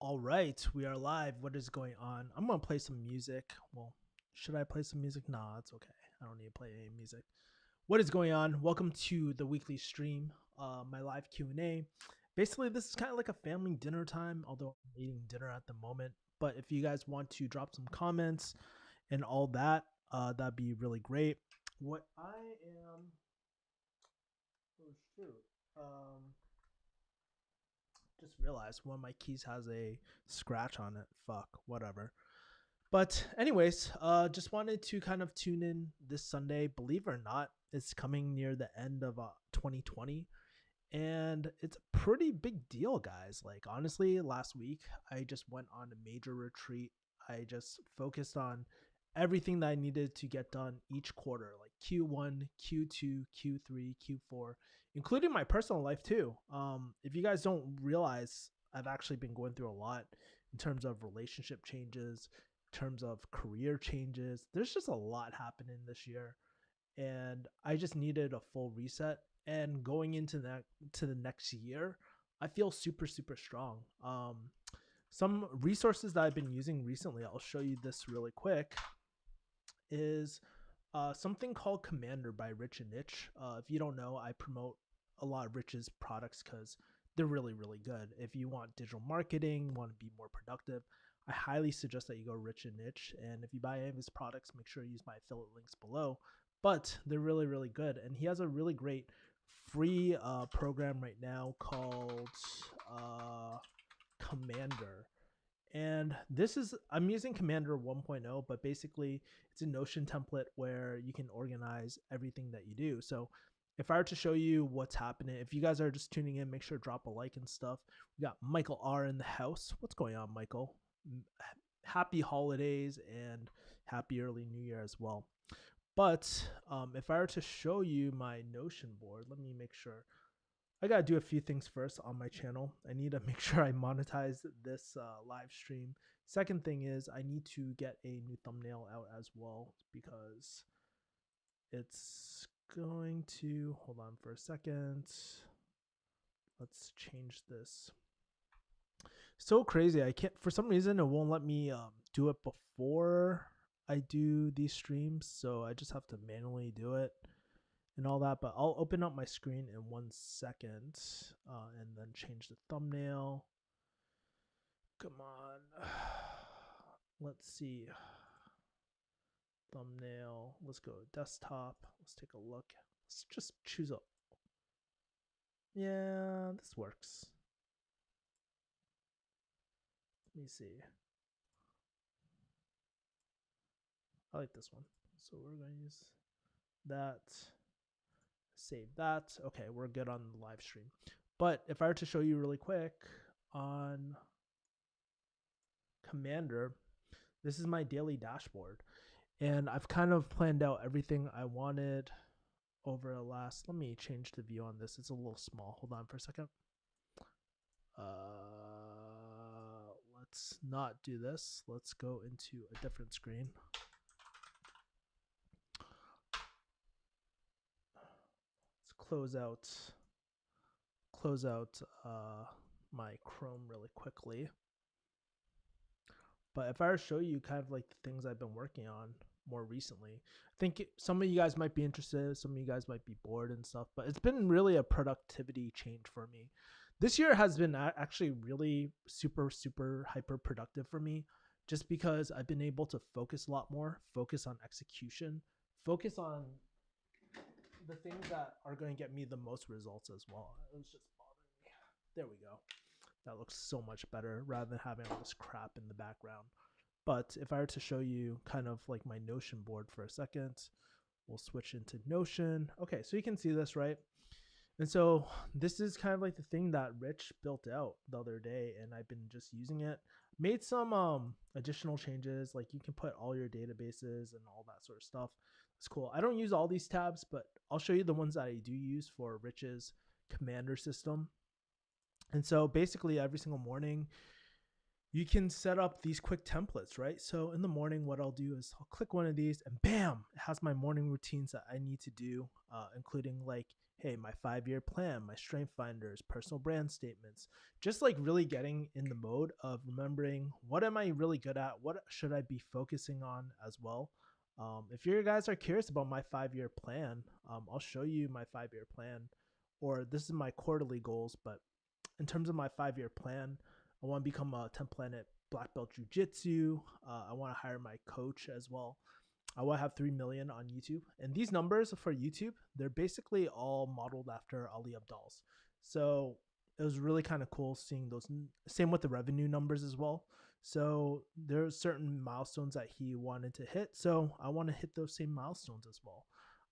All right, we are live. What is going on? I'm gonna play some music. Well, should I play some music? Nah, it's okay. I don't need to play any music. What is going on? Welcome to the weekly stream, my live Q&A. Basically, this is kind of like a family dinner time, although I'm eating dinner at the moment. But if you guys want to drop some comments and all that, that'd be really great. What I am, oh shoot, just realized one of my keys has a scratch on it. Fuck, whatever. But anyways, just wanted to kind of tune in this Sunday. Believe it or not, it's coming near the end of 2020, and it's a pretty big deal, guys. Like honestly, last week I just went on a major retreat. I just focused on everything that I needed to get done each quarter, like Q1, Q2, Q3, Q4, including my personal life too. If you guys don't realize, I've actually been going through a lot in terms of relationship changes, in terms of career changes. There's just a lot happening this year, and I just needed a full reset. And going into that to the next year, I feel super strong. Some resources that I've been using recently, I'll show you this really quick, is something called Commander by Rich and Niche. If you don't know, I promote a lot of Rich's products because they're really good. If you want digital marketing, want to be more productive, I highly suggest that you go Rich and Niche. And if you buy any of his products, make sure you use my affiliate links below. But they're really good, and he has a really great free program right now called Commander. And this is, I'm using Commander 1.0, but basically it's a Notion template where you can organize everything that you do. So if I were to show you what's happening, if you guys are just tuning in, make sure to drop a like and stuff. We got Michael R in the house. What's going on, Michael? Happy holidays and happy early new year as well. But if I were to show you my Notion board, let me make sure. I gotta do a few things first on my channel. I need to make sure I monetize this live stream. Second thing is I need to get a new thumbnail out as well because it's going to, hold on for a second. Let's change this. So crazy. I can't, for some reason, it won't let me do it before I do these streams. So I just have to manually do it and all that, but I'll open up my screen in 1 second and then change the thumbnail. Come on. Let's see. Thumbnail. Let's go desktop. Let's take a look. Let's just choose a. Yeah, this works. Let me see. I like this one. So we're going to use that. Save that. Okay, we're good on the live stream. But if I were to show you really quick on Commander, this is my daily dashboard. And I've kind of planned out everything I wanted over the last, let me change the view on this. It's a little small. Hold on for a second. Let's not do this. Let's go into a different screen. Let's close out my Chrome really quickly. But if I were to show you kind of like the things I've been working on more recently, I think some of you guys might be interested, some of you guys might be bored and stuff, but it's been really a productivity change for me. This year has been actually really super hyper productive for me, just because I've been able to focus a lot more, focus on execution, focus on the things that are going to get me the most results as well. It was just bothering me. There we go. That looks so much better rather than having all this crap in the background. But if I were to show you kind of like my Notion board for a second, we'll switch into Notion. Okay, so you can see this, right? And so this is kind of like the thing that Rich built out the other day, and I've been just using it. Made some additional changes, like you can put all your databases and all that sort of stuff. It's cool. I don't use all these tabs, but I'll show you the ones that I do use for Rich's Commander system. And so basically every single morning, you can set up these quick templates, right? So in the morning, what I'll do is I'll click one of these and bam, it has my morning routines that I need to do, including like, hey, my 5-year plan, my strength finders, personal brand statements, just like really getting in the mode of remembering what am I really good at? What should I be focusing on as well? If you guys are curious about my 5-year plan, I'll show you my 5-year plan, or this is my quarterly goals. But in terms of my 5-year plan, I want to become a 10 planet black belt jiu-jitsu. I want to hire my coach as well. I want to have 3 million on YouTube. And these numbers for YouTube, they're basically all modeled after Ali Abdal's. So it was really kind of cool seeing those. Same with the revenue numbers as well. So there's certain milestones that he wanted to hit. So I want to hit those same milestones as well.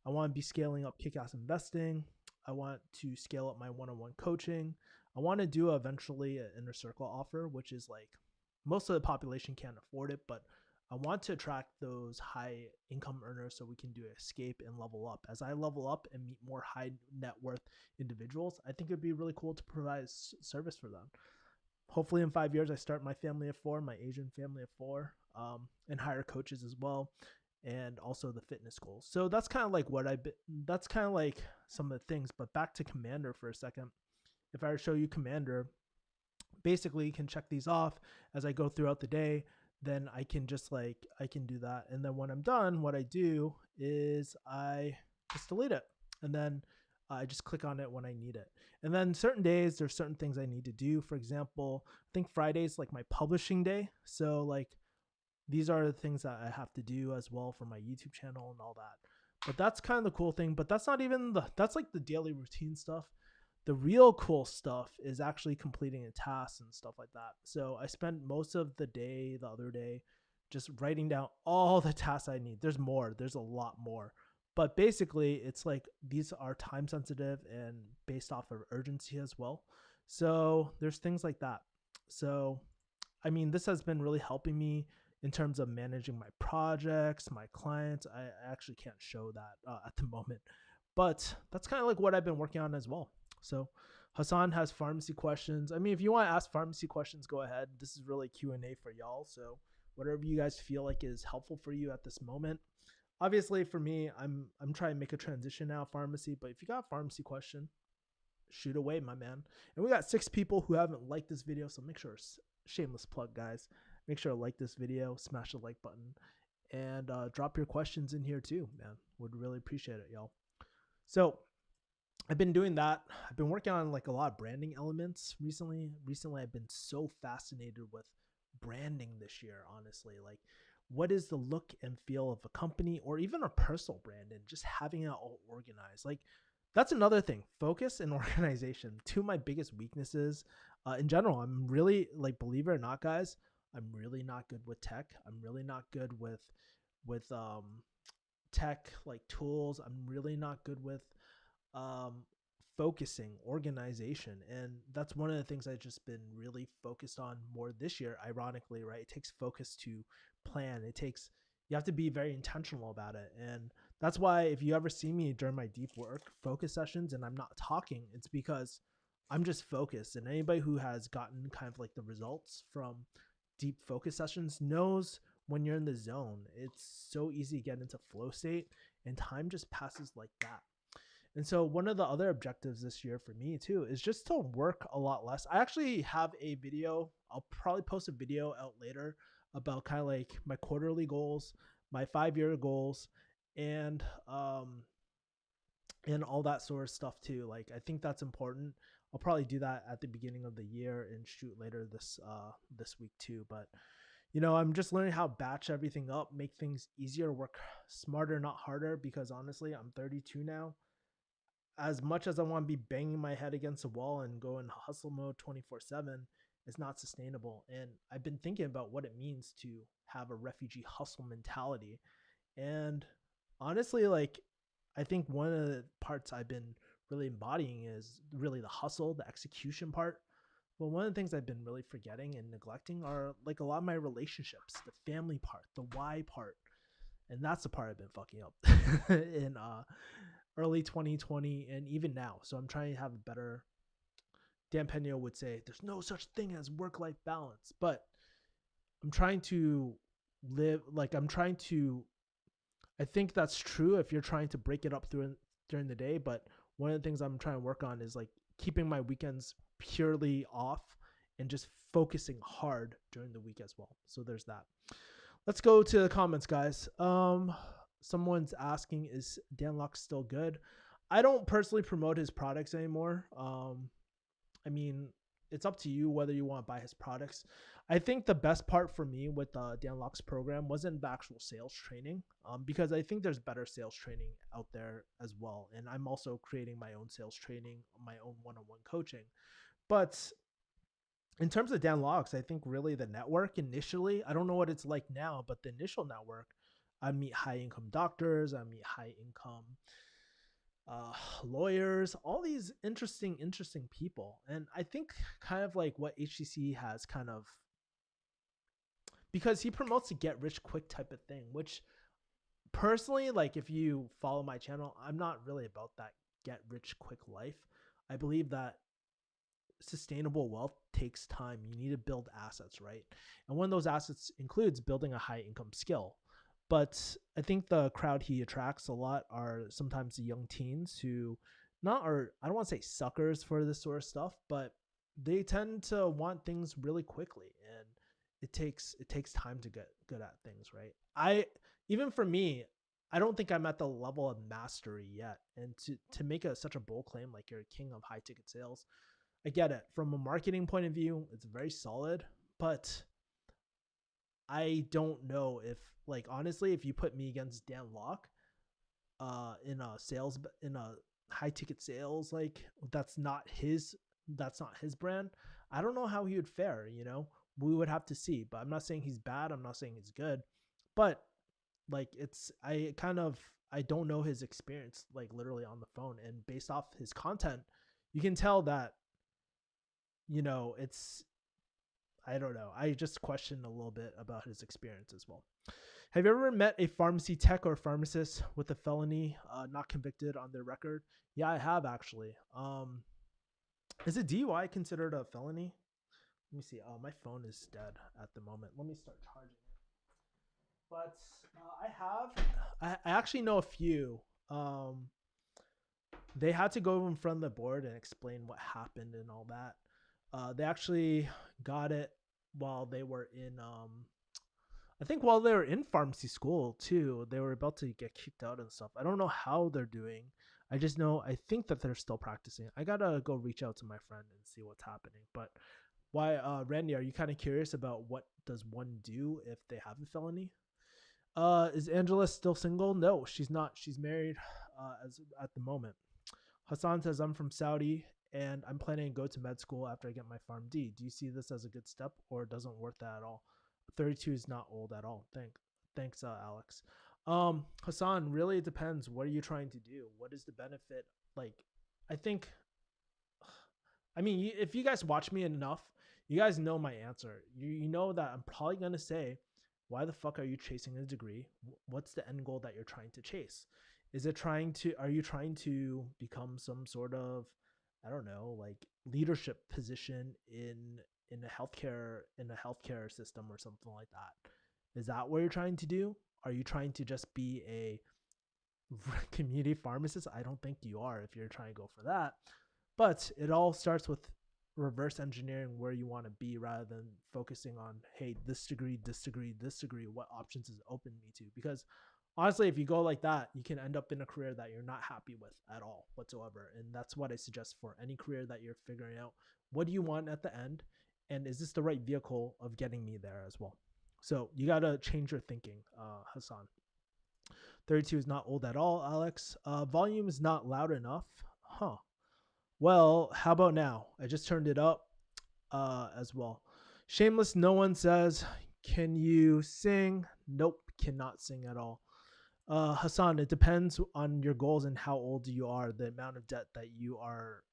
I want to be scaling up kick-ass investing. I want to scale up my one-on-one coaching. I want to do eventually an inner circle offer, which is like most of the population can't afford it, but I want to attract those high income earners so we can do escape and level up. As I level up and meet more high net worth individuals, I think it'd be really cool to provide service for them. Hopefully in 5 years, I start my family of 4, my Asian family of 4, and hire coaches as well, and also the fitness goals. So that's kind of like that's kind of like some of the things. But back to Commander for a second. If I show you Commander, basically you can check these off as I go throughout the day. Then I can just I can do that. And then when I'm done, what I do is I just delete it. And then I just click on it when I need it. And then certain days, there's certain things I need to do. For example, I think Friday's like my publishing day. So like these are the things that I have to do as well for my YouTube channel and all that. But that's kind of the cool thing. But that's not even that's like the daily routine stuff. The real cool stuff is actually completing a task and stuff like that. So I spent most of the day, the other day, just writing down all the tasks I need. There's more. There's a lot more. But basically, it's like these are time sensitive and based off of urgency as well. So there's things like that. So, I mean, this has been really helping me in terms of managing my projects, my clients. I actually can't show that at the moment. But that's kind of like what I've been working on as well. So Hassan has pharmacy questions. I mean, if you want to ask pharmacy questions, go ahead. This is really Q&A for y'all. So whatever you guys feel like is helpful for you at this moment. Obviously, for me, I'm trying to make a transition now, pharmacy. But if you got a pharmacy question, shoot away, my man. And we got 6 people who haven't liked this video. So make sure, shameless plug, guys. Make sure to like this video, smash the like button, and drop your questions in here too, man. Would really appreciate it, y'all. So I've been doing that. I've been working on like a lot of branding elements recently. I've been so fascinated with branding this year, honestly. Like, what is the look and feel of a company or even a personal brand, and just having it all organized? Like, that's another thing. Focus and organization. 2 of my biggest weaknesses in general. I'm really, like, believe it or not, guys, I'm really not good with tech. I'm really not good with tech like tools. I'm really not good with focusing, organization. And that's one of the things I've just been really focused on more this year, ironically, right? It takes focus to plan. You have to be very intentional about it. And that's why if you ever see me during my deep work focus sessions and I'm not talking, it's because I'm just focused. And anybody who has gotten kind of like the results from deep focus sessions knows when you're in the zone, it's so easy to get into flow state and time just passes like that. And so one of the other objectives this year for me too is just to work a lot less. I actually have a video. I'll probably post a video out later about kind of like my quarterly goals, my 5-year goals, and all that sort of stuff too. Like, I think that's important. I'll probably do that at the beginning of the year and shoot later this week too. But you know, I'm just learning how to batch everything up, make things easier, work smarter, not harder, because honestly, I'm 32 now. As much as I want to be banging my head against a wall and go in hustle mode 24/7, it's not sustainable. And I've been thinking about what it means to have a refugee hustle mentality. And honestly, like, I think one of the parts I've been really embodying is really the hustle, the execution part. But one of the things I've been really forgetting and neglecting are like a lot of my relationships, the family part, the why part. And that's the part I've been fucking up in early 2020 and even now. So I'm trying to have a better, Dan Pena would say, there's no such thing as work-life balance. But I'm trying to live like I'm trying to. I think that's true if you're trying to break it up during the day. But one of the things I'm trying to work on is like keeping my weekends purely off and just focusing hard during the week as well. So there's that. Let's go to the comments, guys. Someone's asking, is Dan Locke still good? I don't personally promote his products anymore. I mean, it's up to you whether you want to buy his products. I think the best part for me with Dan Locke's program wasn't the actual sales training, because I think there's better sales training out there as well. And I'm also creating my own sales training, my own one-on-one coaching. But in terms of Dan Locke's, I think really the network initially, I don't know what it's like now, but the initial network, I meet high income doctors, I meet high income lawyers, all these interesting people. And I think kind of like what HTC has kind of, because he promotes a get rich quick type of thing, which personally, like if you follow my channel, I'm not really about that get rich quick life. I believe that sustainable wealth takes time. You need to build assets, right? And one of those assets includes building a high income skill. But I think the crowd he attracts a lot are sometimes the young teens who not are, I don't want to say suckers for this sort of stuff, but they tend to want things really quickly, and it takes time to get good at things, right? I even for me, I don't think I'm at the level of mastery yet. And to make such a bold claim like you're a king of high ticket sales, I get it. From a marketing point of view, it's very solid, but I don't know if, like, honestly, if you put me against Dan Locke, in a high ticket sales, like that's not his brand. I don't know how he would fare. We would have to see. But I'm not saying he's bad. I'm not saying he's good. But like, I don't know his experience, like literally on the phone, and based off his content, you can tell that it's, I don't know. I just question a little bit about his experience as well. Have you ever met a pharmacy tech or pharmacist with a felony, not convicted on their record? Yeah, I have actually. Is a DUI considered a felony? Let me see. Oh, my phone is dead at the moment. Let me start charging it. But I actually know a few. They had to go in front of the board and explain what happened and all that. They actually got it while they were in, I think while they were in pharmacy school too. They were about to get kicked out and stuff. I don't know how they're doing. I just know, I think that they're still practicing. I gotta go reach out to my friend and see what's happening. But why, Randy, are you kind of curious about what does one do if they have a felony? Is Angela still single? No, she's not. She's married as at the moment. Hassan says, I'm from Saudi and I'm planning to go to med school after I get my PharmD. Do you see this as a good step, or doesn't worth that at all? 32 is not old at all. Thanks, Alex. Hassan, really it depends. What are you trying to do? What is the benefit? Like, I think, I mean, if you guys watch me enough, you guys know my answer. You know that I'm probably going to say, why the fuck are you chasing a degree? What's the end goal that you're trying to chase? Are you trying to become some sort of, I don't know, like leadership position in a healthcare system or something like that? Is that what you're trying to do? Are you trying to just be a community pharmacist? I don't think you are if you're trying to go for that. But it all starts with reverse engineering where you want to be, rather than focusing on, hey, this degree, what options is open me to? Because honestly, if you go like that, you can end up in a career that you're not happy with at all whatsoever. And that's what I suggest for any career that you're figuring out. What do you want at the end? And is this the right vehicle of getting me there as well? So you got to change your thinking, Hassan. 32 is not old at all, Alex. Volume is not loud enough. Huh. Well, how about now? I just turned it up as well. Shameless No One says, can you sing? Nope, cannot sing at all. Hassan, it depends on your goals and how old you are. The amount of debt that you are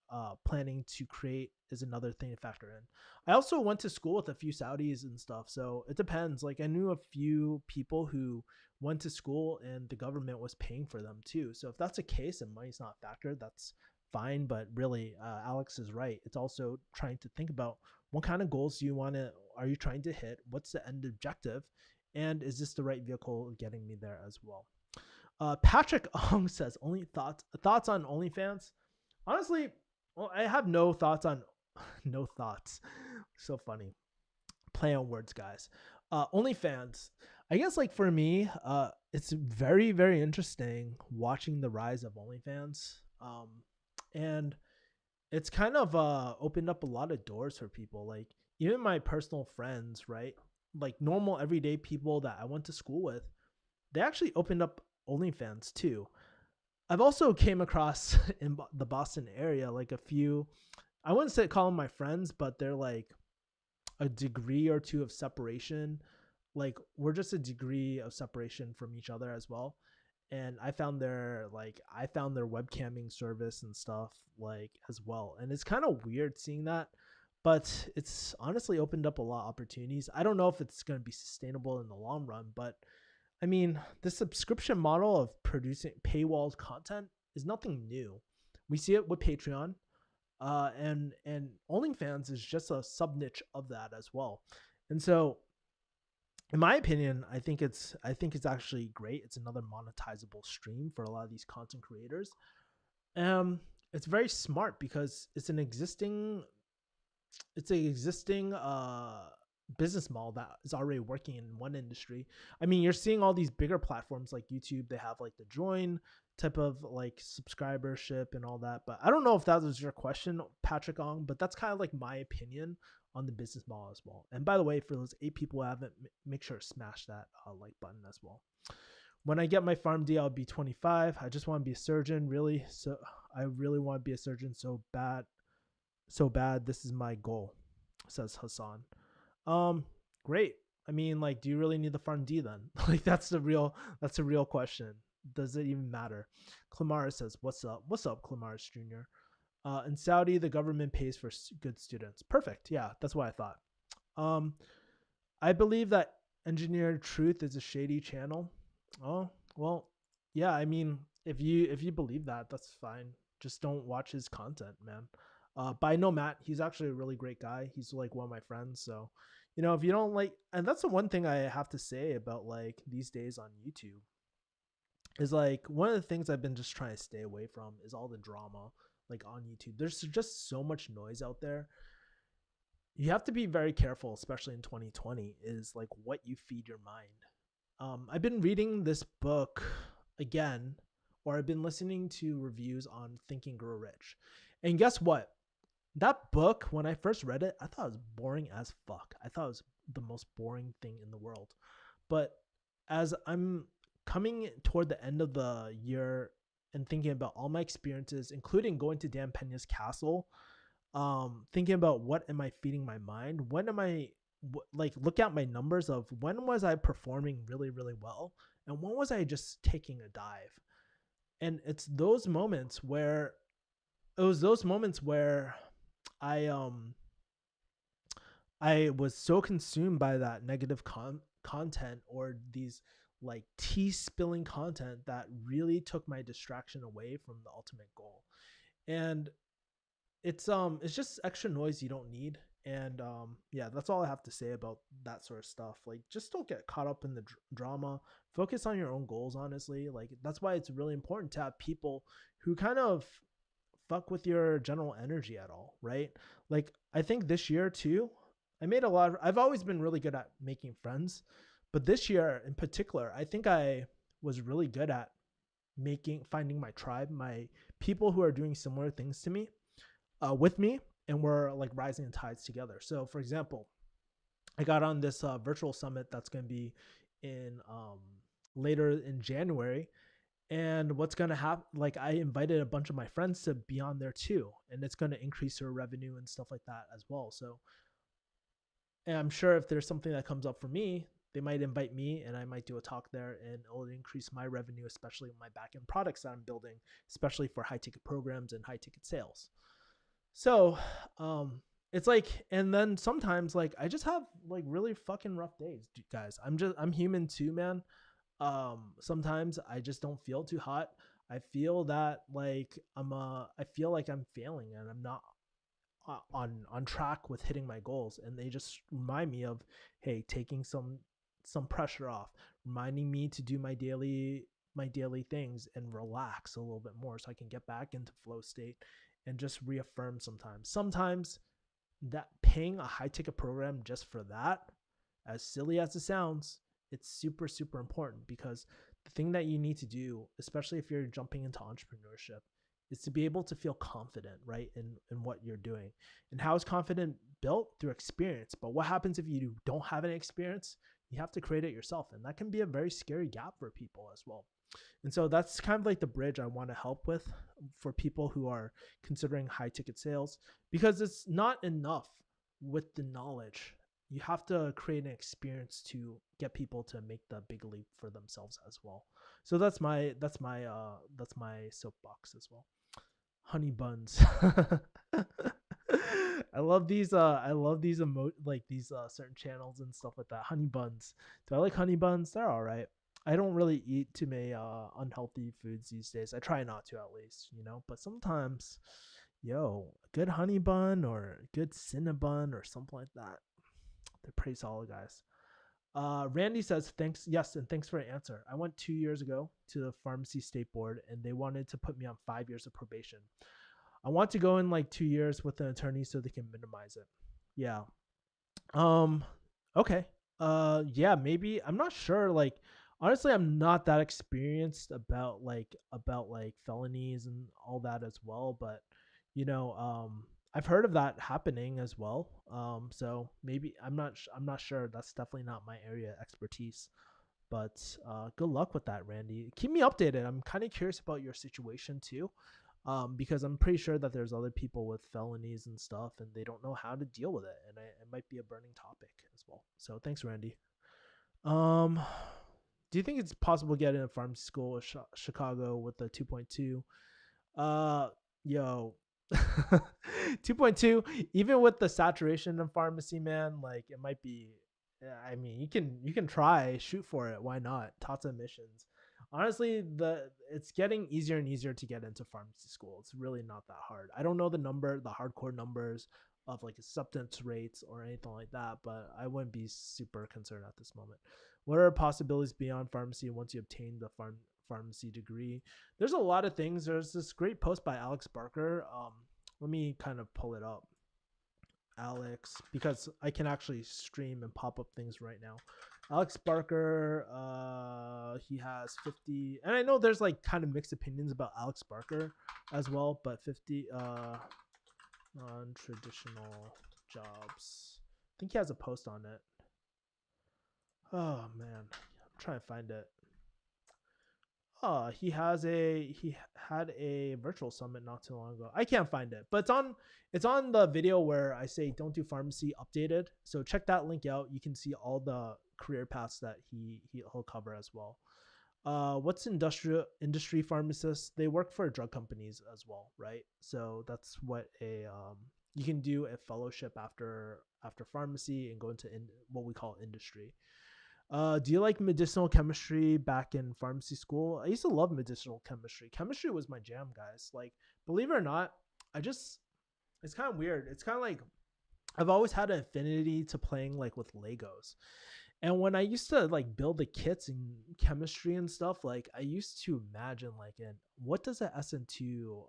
planning to create is another thing to factor in. I also went to school with a few Saudis and stuff, so it depends. Like, I knew a few people who went to school and the government was paying for them too. So if that's the case and money's not a factor, that's fine. But really, Alex is right. It's also trying to think about What kind of goals are you trying to hit? What's the end objective? And is this the right vehicle getting me there as well? Patrick Ong says, only thoughts on OnlyFans? Honestly, well, I have no thoughts on no thoughts. So funny. Play on words, guys. OnlyFans. I guess like for me, it's very, very interesting watching the rise of OnlyFans. And it's kind of opened up a lot of doors for people. Like even my personal friends, right? Like normal everyday people that I went to school with, they actually opened up OnlyFans too. I've also came across in the Boston area like a few, I wouldn't say call them my friends, but they're like a degree or two of separation. Like we're just a degree of separation from each other as well. And I found their webcamming service and stuff like as well. And it's kind of weird seeing that, but it's honestly opened up a lot of opportunities. I don't know if it's going to be sustainable in the long run, but I mean, the subscription model of producing paywalled content is nothing new. We see it with Patreon, and OnlyFans is just a sub niche of that as well. And so, in my opinion, I think it's actually great. It's another monetizable stream for a lot of these content creators. It's very smart because it's an existing business model that is already working in one industry. I mean, you're seeing all these bigger platforms like YouTube, they have like the join type of like subscribership and all that. But I don't know if that was your question, Patrick Ong, but that's kind of like my opinion on the business model as well. And by the way, for those 8 people who haven't, make sure to smash that like button as well. When I get my PharmD, I'll be 25. I just want to be a surgeon, really. So I really want to be a surgeon so bad. So bad. This is my goal, says Hassan. Great. I mean, like, do you really need the PharmD then? Like, that's a real question. Does it even matter? Clamaris says, "What's up? What's up, Clamaris Jr.? In Saudi, the government pays for good students. Perfect. Yeah, that's what I thought. I believe that Engineered Truth is a shady channel. Oh, well, yeah. I mean, if you believe that, that's fine. Just don't watch his content, man. But I know Matt. He's actually a really great guy. He's like one of my friends. So, if you don't like, and that's the one thing I have to say about like these days on YouTube is like one of the things I've been just trying to stay away from is all the drama like on YouTube. There's just so much noise out there. You have to be very careful, especially in 2020, is like what you feed your mind. I've been reading this book again, or I've been listening to reviews on Think and Grow Rich. And guess what? That book, when I first read it, I thought it was boring as fuck. I thought it was the most boring thing in the world. But as I'm coming toward the end of the year and thinking about all my experiences, including going to Dan Pena's castle, thinking about what am I feeding my mind? When am I like look at my numbers of when was I performing really, really well? And when was I just taking a dive? And it's those moments where I I was so consumed by that negative content or these like tea spilling content that really took my distraction away from the ultimate goal. And it's just extra noise you don't need. And yeah, that's all I have to say about that sort of stuff. Like just don't get caught up in the drama. Focus on your own goals, honestly. Like that's why it's really important to have people who kind of fuck with your general energy at all, right? Like I think this year too, I've always been really good at making friends, but this year in particular, I think I was really good at finding my tribe, my people who are doing similar things to me, with me, and we're like rising in tides together. So for example, I got on this virtual summit that's going to be in later in January. And what's going to happen, like I invited a bunch of my friends to be on there too, and it's going to increase their revenue and stuff like that as well. So, and I'm sure if there's something that comes up for me, they might invite me and I might do a talk there, and it'll increase my revenue, especially my back end products that I'm building, especially for high ticket programs and high ticket sales. So, it's like, and then sometimes like I just have like really fucking rough days, guys. I'm human too, man. Sometimes I just don't feel too hot. I feel that like I feel like I'm failing and I'm not on track with hitting my goals, and they just remind me of, hey, taking some pressure off, reminding me to do my daily things and relax a little bit more so I can get back into flow state and just reaffirm. Sometimes that paying a high ticket program just for that, as silly as it sounds, it's super super important, because the thing that you need to do, especially if you're jumping into entrepreneurship, is to be able to feel confident, right, in what you're doing. And how is confident built? Through experience. But what happens if you don't have any experience? You have to create it yourself, and that can be a very scary gap for people as well. And so that's kind of like the bridge I want to help with for people who are considering high ticket sales, because it's not enough with the knowledge. You have to create an experience to get people to make the big leap for themselves as well. So that's my soapbox as well. Honey buns. I love these like these certain channels and stuff like that. Honey buns. Do I like honey buns? They're all right. I don't really eat too many unhealthy foods these days. I try not to, at least, but sometimes, yo, a good honey bun or a good cinnabon or something like that. They're pretty solid, guys. Randy says, thanks. Yes, and thanks for an answer. I went 2 years ago to the pharmacy state board, and they wanted to put me on 5 years of probation. I want to go in like 2 years with an attorney so they can minimize it. Yeah. Um. Okay. Yeah. Maybe. I'm not sure. Like, honestly, I'm not that experienced about felonies and all that as well. But I've heard of that happening as well. So maybe I'm not sure. That's definitely not my area of expertise. But good luck with that, Randy. Keep me updated. I'm kind of curious about your situation too, because I'm pretty sure that there's other people with felonies and stuff, and they don't know how to deal with it, and it might be a burning topic as well. So thanks, Randy. Um, do you think it's possible to get in a pharmacy school in Chicago with a 2.2? Yo, 2.2. Even with the saturation in pharmacy, man, like it might be. Yeah, I mean, you can try, shoot for it. Why not? Tots of admissions. Honestly, it's getting easier and easier to get into pharmacy school. It's really not that hard. I don't know the hardcore numbers of like acceptance rates or anything like that, but I wouldn't be super concerned at this moment. What are possibilities beyond pharmacy once you obtain the pharmacy degree? There's a lot of things. There's this great post by Alex Barker. Let me kind of pull it up. Alex, because I can actually stream and pop up things right now. Alex Barker, he has 50, and I know there's like kind of mixed opinions about Alex Barker as well, but 50 non-traditional jobs. I think he has a post on it. Oh man, I'm trying to find it. He had a virtual summit not too long ago. I can't find it, but it's on the video where I say don't do pharmacy updated. So check that link out. You can see all the career paths that he'll cover as well. What's industry pharmacists? They work for drug companies as well, right? So that's what you can do a fellowship after pharmacy and go into what we call industry. Do you like medicinal chemistry back in pharmacy school? I used to love medicinal chemistry. Chemistry was my jam, guys. Like, believe it or not, it's kind of weird. It's kind of like I've always had an affinity to playing like with Legos. And when I used to like build the kits in chemistry and stuff, like I used to imagine like, what does an SN2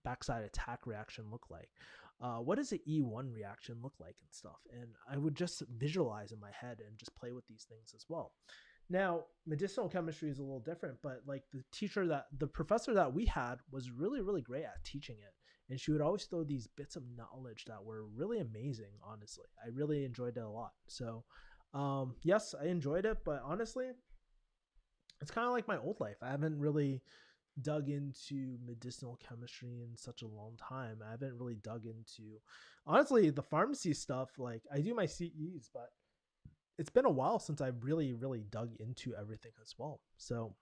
backside attack reaction look like? What does an E1 reaction look like and stuff? And I would just visualize in my head and just play with these things as well. Now, medicinal chemistry is a little different, but like the professor that we had was really, really great at teaching it. And she would always throw these bits of knowledge that were really amazing, honestly. I really enjoyed it a lot. So, yes, I enjoyed it, but honestly, it's kind of like my old life. I haven't really dug into medicinal chemistry in such a long time. I haven't really dug into, honestly, the pharmacy stuff. Like I do my CEs, but it's been a while since I've really, really dug into everything as well. So,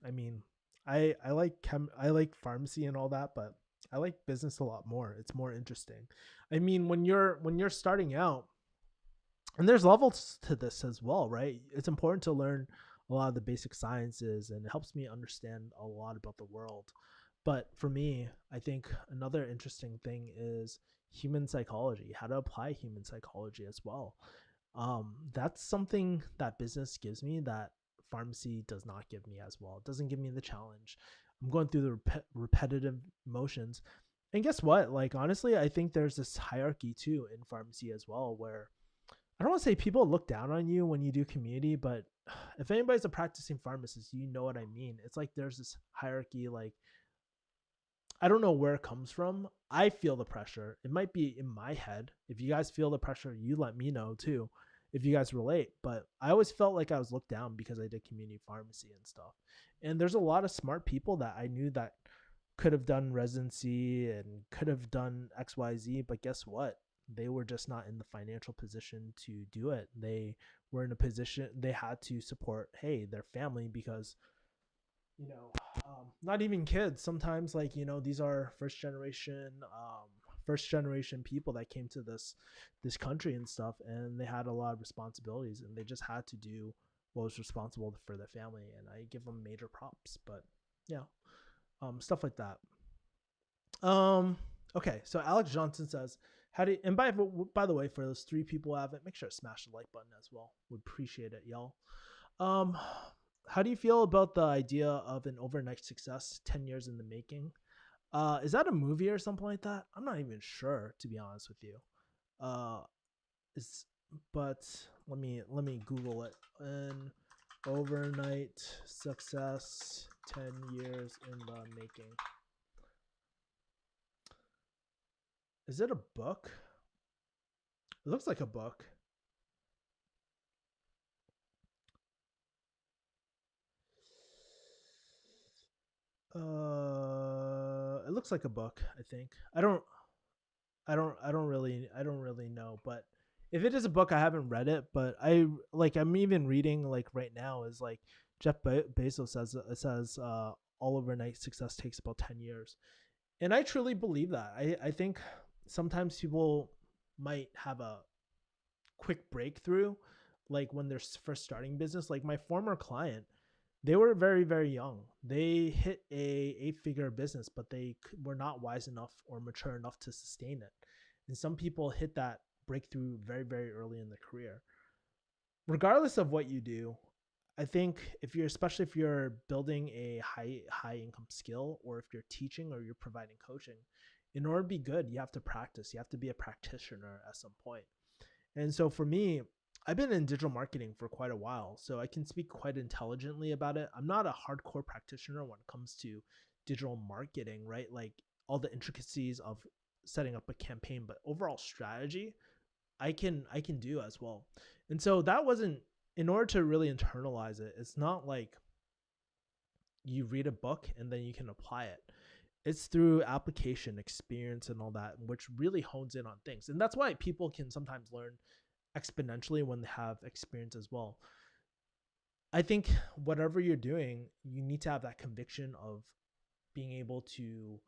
I mean, I like I like pharmacy and all that, but I like business a lot more. It's more interesting. I mean, when you're starting out, and there's levels to this as well, right? It's important to learn a lot of the basic sciences, and it helps me understand a lot about the world. But for me, I think another interesting thing is human psychology, how to apply human psychology as well. That's something that business gives me that pharmacy does not give me as well. It doesn't give me the challenge. I'm going through the repetitive motions. And guess what? Like, honestly, I think there's this hierarchy too in pharmacy as well, where I don't want to say people look down on you when you do community, but if anybody's a practicing pharmacist, you know what I mean. It's like there's this hierarchy. Like, I don't know where it comes from. I feel the pressure. It might be in my head. If you guys feel the pressure, you let me know too, if you guys relate. But I always felt like I was looked down because I did community pharmacy and stuff. And there's a lot of smart people that I knew that could have done residency and could have done XYZ, but guess what? They were just not in the financial position to do it. They were in a position they had to support, hey, their family, because you know, not even kids. Sometimes, like, these are first generation people that came to this country and stuff, and they had a lot of responsibilities, and they just had to do what was responsible for their family, and I give them major props. But yeah, stuff like that. Okay, so Alex Johnson says, "How do you, and by the way, for those 3 people who haven't, make sure to smash the like button as well. Would appreciate it, y'all. Um, how do you feel about the idea of an overnight success, 10 years in the making? Is that a movie or something like that? I'm not even sure, to be honest with you. Uh, is but let me Google it. An overnight success, 10 years in the making. Is it a book? It looks like a book. It looks like a book. I think. I don't really know, but if it is a book, I haven't read it, but I'm even reading like right now is like Jeff Bezos says all overnight success takes about 10 years. And I truly believe that. I think sometimes people might have a quick breakthrough like when they're first starting business. Like my former client, they were very very young. They hit a 8-figure business, but they were not wise enough or mature enough to sustain it. And some people hit that breakthrough very very early in their career. Regardless of what you do, I think if you're, especially if you're building a high income skill, or if you're teaching or you're providing coaching, in order to be good, you have to practice. You have to be a practitioner at some point. And so for me, I've been in digital marketing for quite a while, so I can speak quite intelligently about it. I'm not a hardcore practitioner when it comes to digital marketing, right? Like all the intricacies of setting up a campaign, but overall strategy, I can do as well. And so that wasn't, in order to really internalize it, it's not like you read a book and then you can apply it. It's through application, experience, and all that, which really hones in on things. And that's why people can sometimes learn exponentially when they have experience as well. I think whatever you're doing, you need to have that conviction of being able to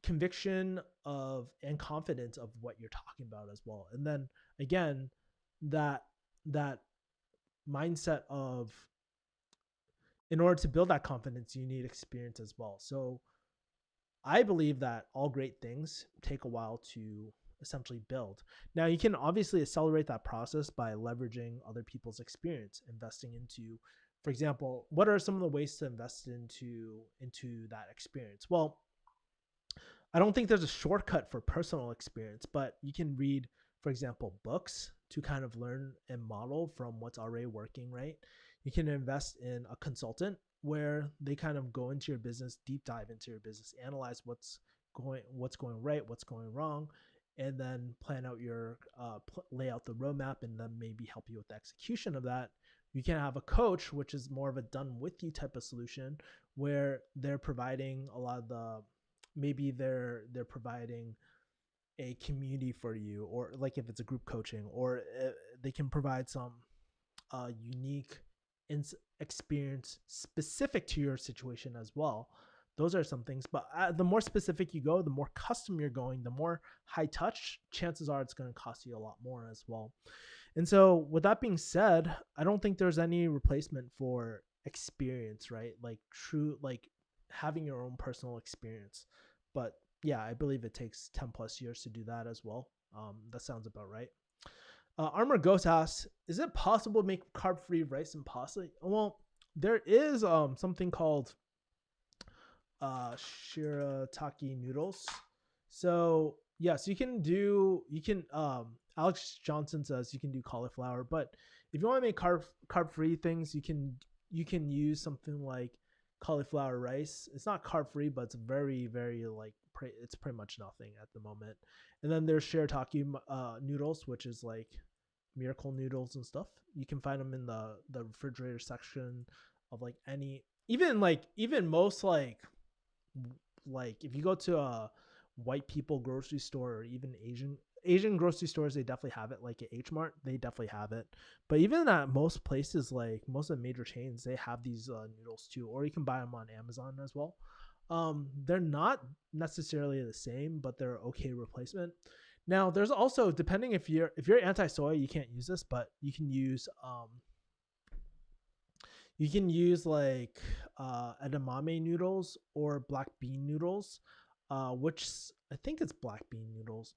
conviction of and confidence of what you're talking about as well. And then again, that that mindset of, in order to build that confidence, you need experience as well. So I believe that all great things take a while to essentially build. Now, you can obviously accelerate that process by leveraging other people's experience, investing into, for example, what are some of the ways to invest into that experience? Well, I don't think there's a shortcut for personal experience, but you can read, for example, books to kind of learn and model from what's already working, right? You can invest in a consultant where they kind of go into your business, deep dive into your business, analyze what's going right, what's going wrong, and then plan out your lay out the roadmap, and then maybe help you with the execution of that. You can have a coach, which is more of a done with you type of solution, where they're providing a lot of the, maybe they're providing a community for you, or like if it's a group coaching, or they can provide some unique experience specific to your situation as well. Those are some things, but the more specific you go, the more custom you're going, the more high touch, chances are it's going to cost you a lot more as well. And so with that being said, I don't think there's any replacement for experience, right? Like true, like having your own personal experience. But Yeah, I believe it takes 10 plus years to do that as well. That sounds about right. Armor Ghost asks, is it possible to make carb-free rice and pasta? Well, there is something called shirataki noodles. So yes, Alex Johnson says you can do cauliflower, but if you want to make carb free things, you can use something like cauliflower rice. It's not carb free, but it's very very like it's pretty much nothing at the moment. And then there's shirataki noodles, which is like miracle noodles and stuff. You can find them in the refrigerator section of like any, even most like if you go to a white people grocery store, or even Asian grocery stores, they definitely have it. Like at H Mart, they definitely have it. But even at most places, like most of the major chains, they have these noodles too, or you can buy them on Amazon as well. They're not necessarily the same, but they're okay replacement. Now, there's also, depending, if you're anti-soy, you can't use this, but you can use like edamame noodles or black bean noodles, which I think it's black bean noodles.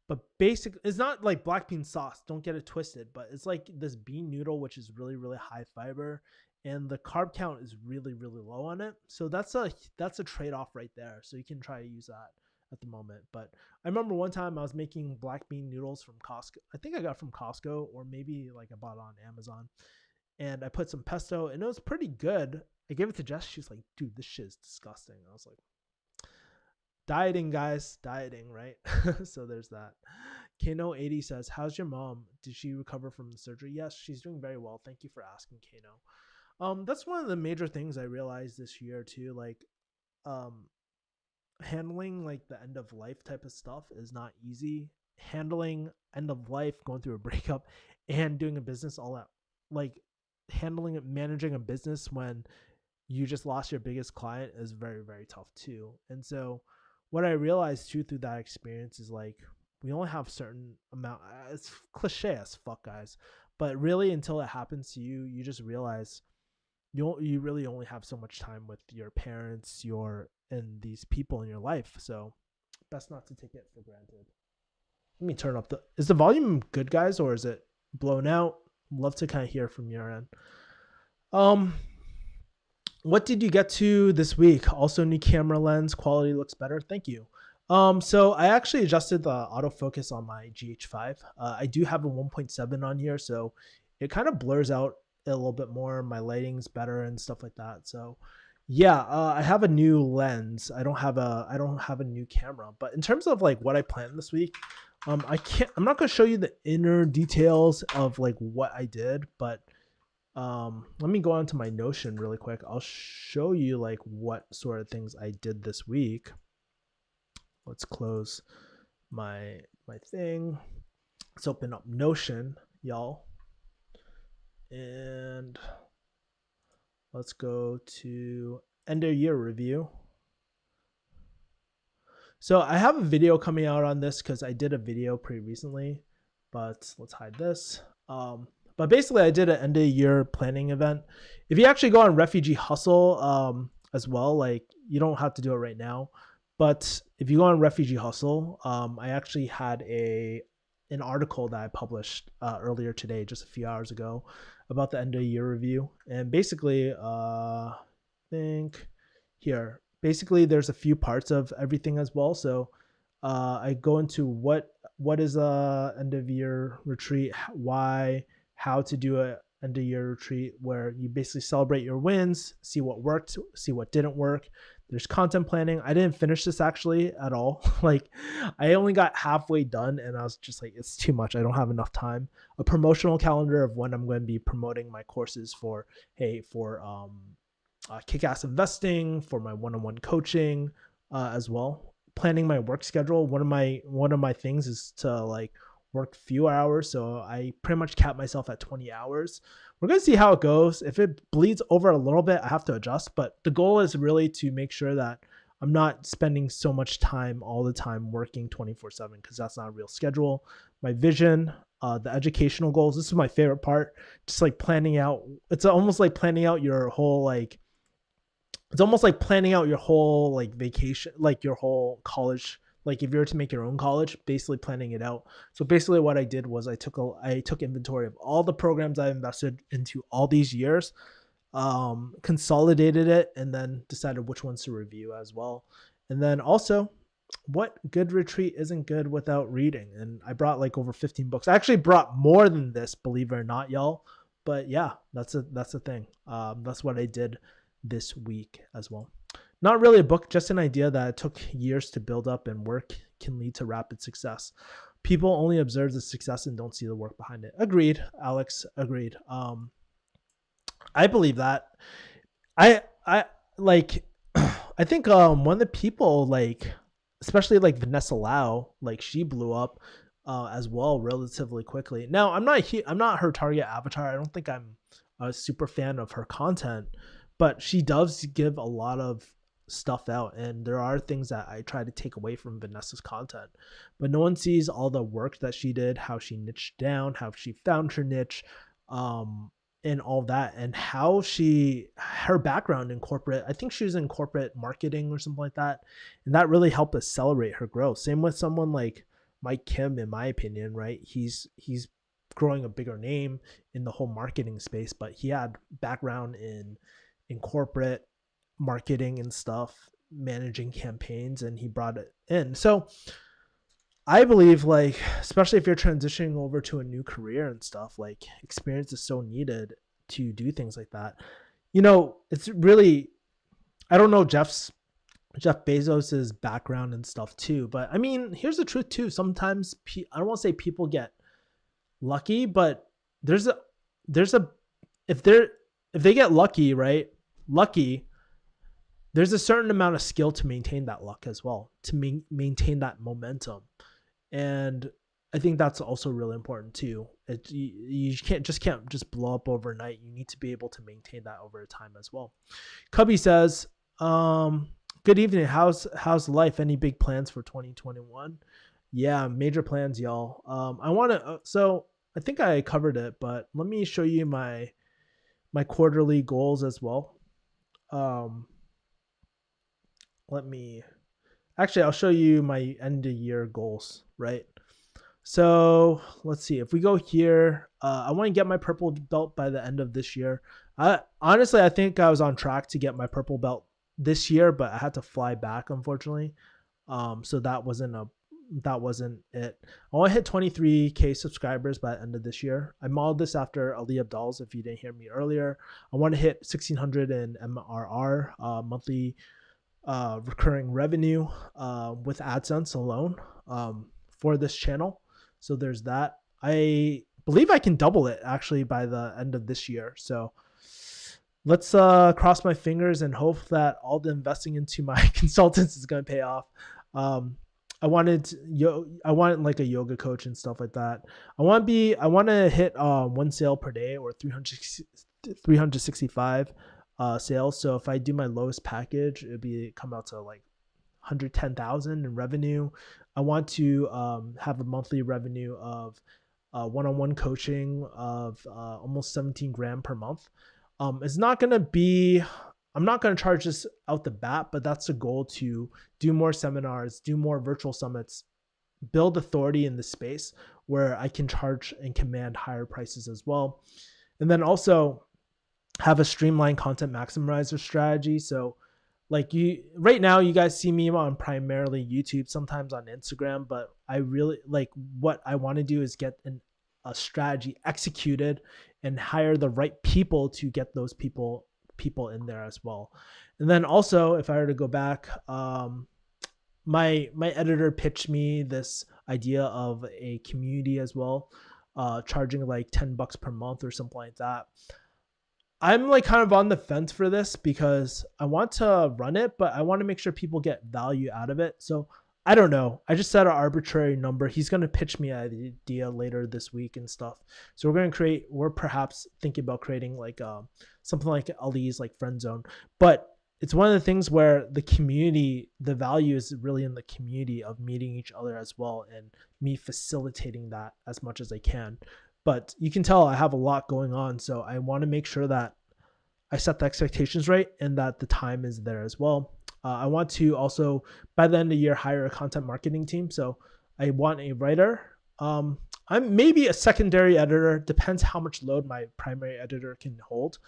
But basically, it's not like black bean sauce. Don't get it twisted. But it's like this bean noodle, which is really, really high fiber, and the carb count is really, really low on it. So that's a trade off right there. So you can try to use that at the moment. But I remember one time I was making black bean noodles from Costco. I think I got from Costco, or maybe like I bought it on Amazon, and I put some pesto, and it was pretty good. I gave it to Jess. She's like, dude, this shit is disgusting. I was like, dieting, guys, dieting, right? So there's that. Kano80 says, how's your mom? Did she recover from the surgery? Yes, she's doing very well. Thank you for asking, Kano. That's one of the major things I realized this year too. Like, handling like the end of life type of stuff is not easy. Handling end of life, going through a breakup, and doing a business all at like managing a business when you just lost your biggest client is very, very tough too. And so what I realized too through that experience is like, we only have certain amount. It's cliche as fuck, guys, but really until it happens to you, you just realize you really only have so much time with your parents, and these people in your life. So best not to take it for granted. Let me turn up is the volume good, guys, or is it blown out? Love to kind of hear from your end. What did you get to this week? Also, new camera lens, quality looks better. Thank you. So I actually adjusted the autofocus on my GH5. I do have a 1.7 on here, so it kind of blurs out a little bit more. My lighting's better and stuff like that. So yeah, I have a new lens. I don't have a new camera. But in terms of like what I planned this week, I'm not gonna show you the inner details of like what I did, but let me go on to my Notion really quick. I'll show you like what sort of things I did this week. Let's close my thing. Let's open up Notion, y'all. And let's go to end of year review. So I have a video coming out on this because I did a video pretty recently, but let's hide this. But basically I did an end of year planning event. If you actually go on Refugee Hustle as well, like you don't have to do it right now, but if you go on Refugee Hustle, I actually had an article that I published earlier today, just a few hours ago, about the end of year review. And basically, I think here, basically there's a few parts of everything as well. So I go into what is a end of year retreat, why, how to do a end of year retreat where you basically celebrate your wins, see what worked, see what didn't work. There's content planning. I didn't finish this actually at all. Like I only got halfway done and I was just like, it's too much. I don't have enough time. A promotional calendar of when I'm going to be promoting my courses for kick-ass investing, for my one-on-one coaching as well. Planning my work schedule. One of my things is to like work few hours. So I pretty much cap myself at 20 hours. We're going to see how it goes. If it bleeds over a little bit, I have to adjust. But the goal is really to make sure that I'm not spending so much time all the time working 24/7 because that's not a real schedule. My vision, the educational goals. This is my favorite part. Just like planning out. It's almost like planning out your whole like it's almost like planning out your whole like vacation, like your whole college. Like if you were to make your own college, basically planning it out. So basically what I did was I took inventory of all the programs I invested into all these years, consolidated it, and then decided which ones to review as well. And then also, what good retreat isn't good without reading? And I brought like over 15 books. I actually brought more than this, believe it or not, y'all. But yeah, that's a thing. That's what I did this week as well. Not really a book, just an idea that it took years to build up, and work can lead to rapid success. People only observe the success and don't see the work behind it. Agreed, Alex. Agreed. I believe that. I like I think one of the people, like especially like Vanessa Lau, like she blew up as well relatively quickly. Now I'm not her target avatar. I don't think I'm a super fan of her content, but she does give a lot of stuff out, and there are things that I try to take away from Vanessa's content, but no one sees all the work that she did, how she niched down, how she found her niche, um and all that, and how her background in corporate, I think she was in corporate marketing or something like that, and that really helped accelerate her growth. Same with someone like Mike Kim, in my opinion, right? He's growing a bigger name in the whole marketing space, but he had background in corporate marketing and stuff, managing campaigns, and he brought it in. So I believe, like, especially if you're transitioning over to a new career and stuff, like, experience is so needed to do things like that. It's really, I don't know Jeff Bezos's background and stuff too, but I mean, here's the truth too. Sometimes I don't want to say people get lucky, but there's a if they get lucky, right? Lucky, there's a certain amount of skill to maintain that luck as well, to maintain that momentum. And I think that's also really important too. You can't just blow up overnight. You need to be able to maintain that over time as well. Cubby says, good evening. How's life? Any big plans for 2021? Yeah, major plans, y'all. So I think I covered it, but let me show you my quarterly goals as well. I'll show you my end of year goals, right? So let's see. If we go here, I want to get my purple belt by the end of this year. Honestly, I think I was on track to get my purple belt this year, but I had to fly back, unfortunately. So that wasn't it. I want to hit 23K subscribers by the end of this year. I modeled this after Ali Abdal's, if you didn't hear me earlier. I want to hit 1,600 in MRR, monthly recurring revenue with AdSense alone for this channel. So there's that. I believe I can double it actually by the end of this year. So let's cross my fingers and hope that all the investing into my consultants is going to pay off. I wanted like a yoga coach and stuff like that. I want to hit one sale per day, or 365 sales. So if I do my lowest package, it'd come out to like 110,000 in revenue. I want to have a monthly revenue of one-on-one coaching of almost 17 grand per month. It's not going to be, I'm not going to charge this out the bat, but that's the goal, to do more seminars, do more virtual summits, build authority in the space where I can charge and command higher prices as well. And then also have a streamlined content maximizer strategy. So right now you guys see me on primarily YouTube, sometimes on Instagram, but I really what I want to do is get a strategy executed and hire the right people to get those people in there as well. And then also, if I were to go back, my editor pitched me this idea of a community as well, charging like $10 per month or something like that. I'm like kind of on the fence for this because I want to run it, but I want to make sure people get value out of it. So I don't know. I just set an arbitrary number. He's going to pitch me an idea later this week and stuff. So we're perhaps thinking about creating like something like Ali's like friend zone. But it's one of the things where the community, the value is really in the community of meeting each other as well, and me facilitating that as much as I can. But you can tell I have a lot going on. So I want to make sure that I set the expectations right and that the time is there as well. I want to also, by the end of the year, hire a content marketing team. So I want a writer. I'm maybe a secondary editor, depends how much load my primary editor can hold.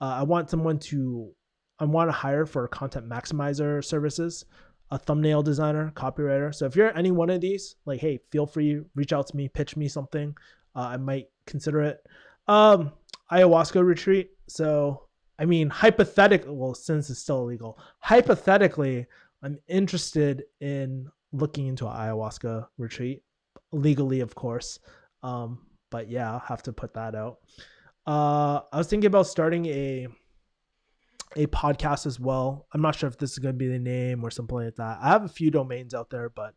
I want to hire for content maximizer services, a thumbnail designer, copywriter. So if you're any one of these, like, hey, feel free, reach out to me, pitch me something. I might consider it. Ayahuasca retreat. So, I mean, well, since it's still illegal, hypothetically, I'm interested in looking into an ayahuasca retreat, legally, of course. But yeah, I'll have to put that out. I was thinking about starting a podcast as well. I'm not sure if this is going to be the name or something like that. I have a few domains out there, but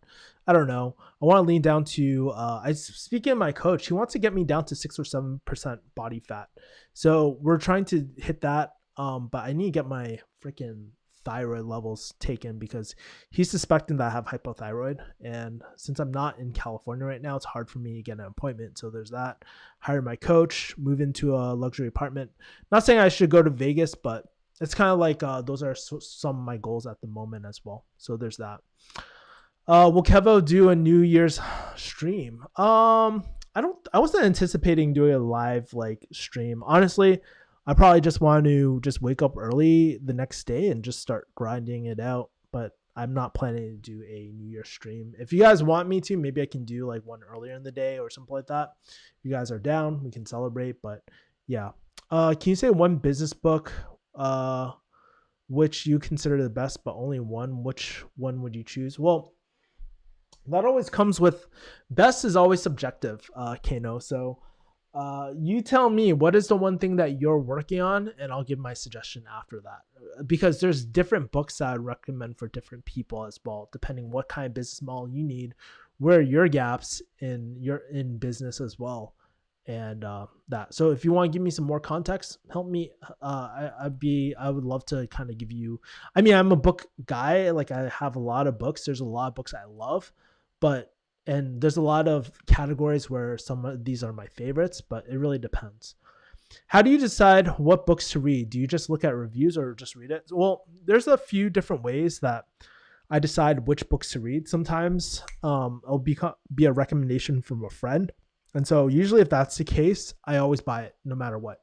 I don't know. I want to lean down to, speaking of my coach, he wants to get me down to 6 or 7% body fat. So we're trying to hit that. But I need to get my freaking thyroid levels taken because he's suspecting that I have hypothyroid. And since I'm not in California right now, it's hard for me to get an appointment. So there's that. Hire my coach, move into a luxury apartment. Not saying I should go to Vegas, but it's kind of like those are some of my goals at the moment as well. So there's that. Will Kevo do a New Year's stream? I wasn't anticipating doing a live like stream. Honestly, I probably just want to just wake up early the next day and just start grinding it out. But I'm not planning to do a New Year's stream. If you guys want me to, maybe I can do like one earlier in the day or something like that. If you guys are down, we can celebrate. But yeah. Can you say one business book which you consider the best, but only one? Which one would you choose? Well, that always comes with, best is always subjective, Kano. So you tell me, what is the one thing that you're working on, and I'll give my suggestion after that. Because there's different books that I'd recommend for different people as well, depending what kind of business model you need, where are your gaps in business as well, and that. So if you want to give me some more context, help me. I would love to kind of give you. I mean, I'm a book guy. Like, I have a lot of books. There's a lot of books I love, and there's a lot of categories where some of these are my favorites, but it really depends. How do you decide what books to read? Do you just look at reviews or just read it? Well, there's a few different ways that I decide which books to read. Sometimes it'll be a recommendation from a friend. And so usually if that's the case, I always buy it no matter what,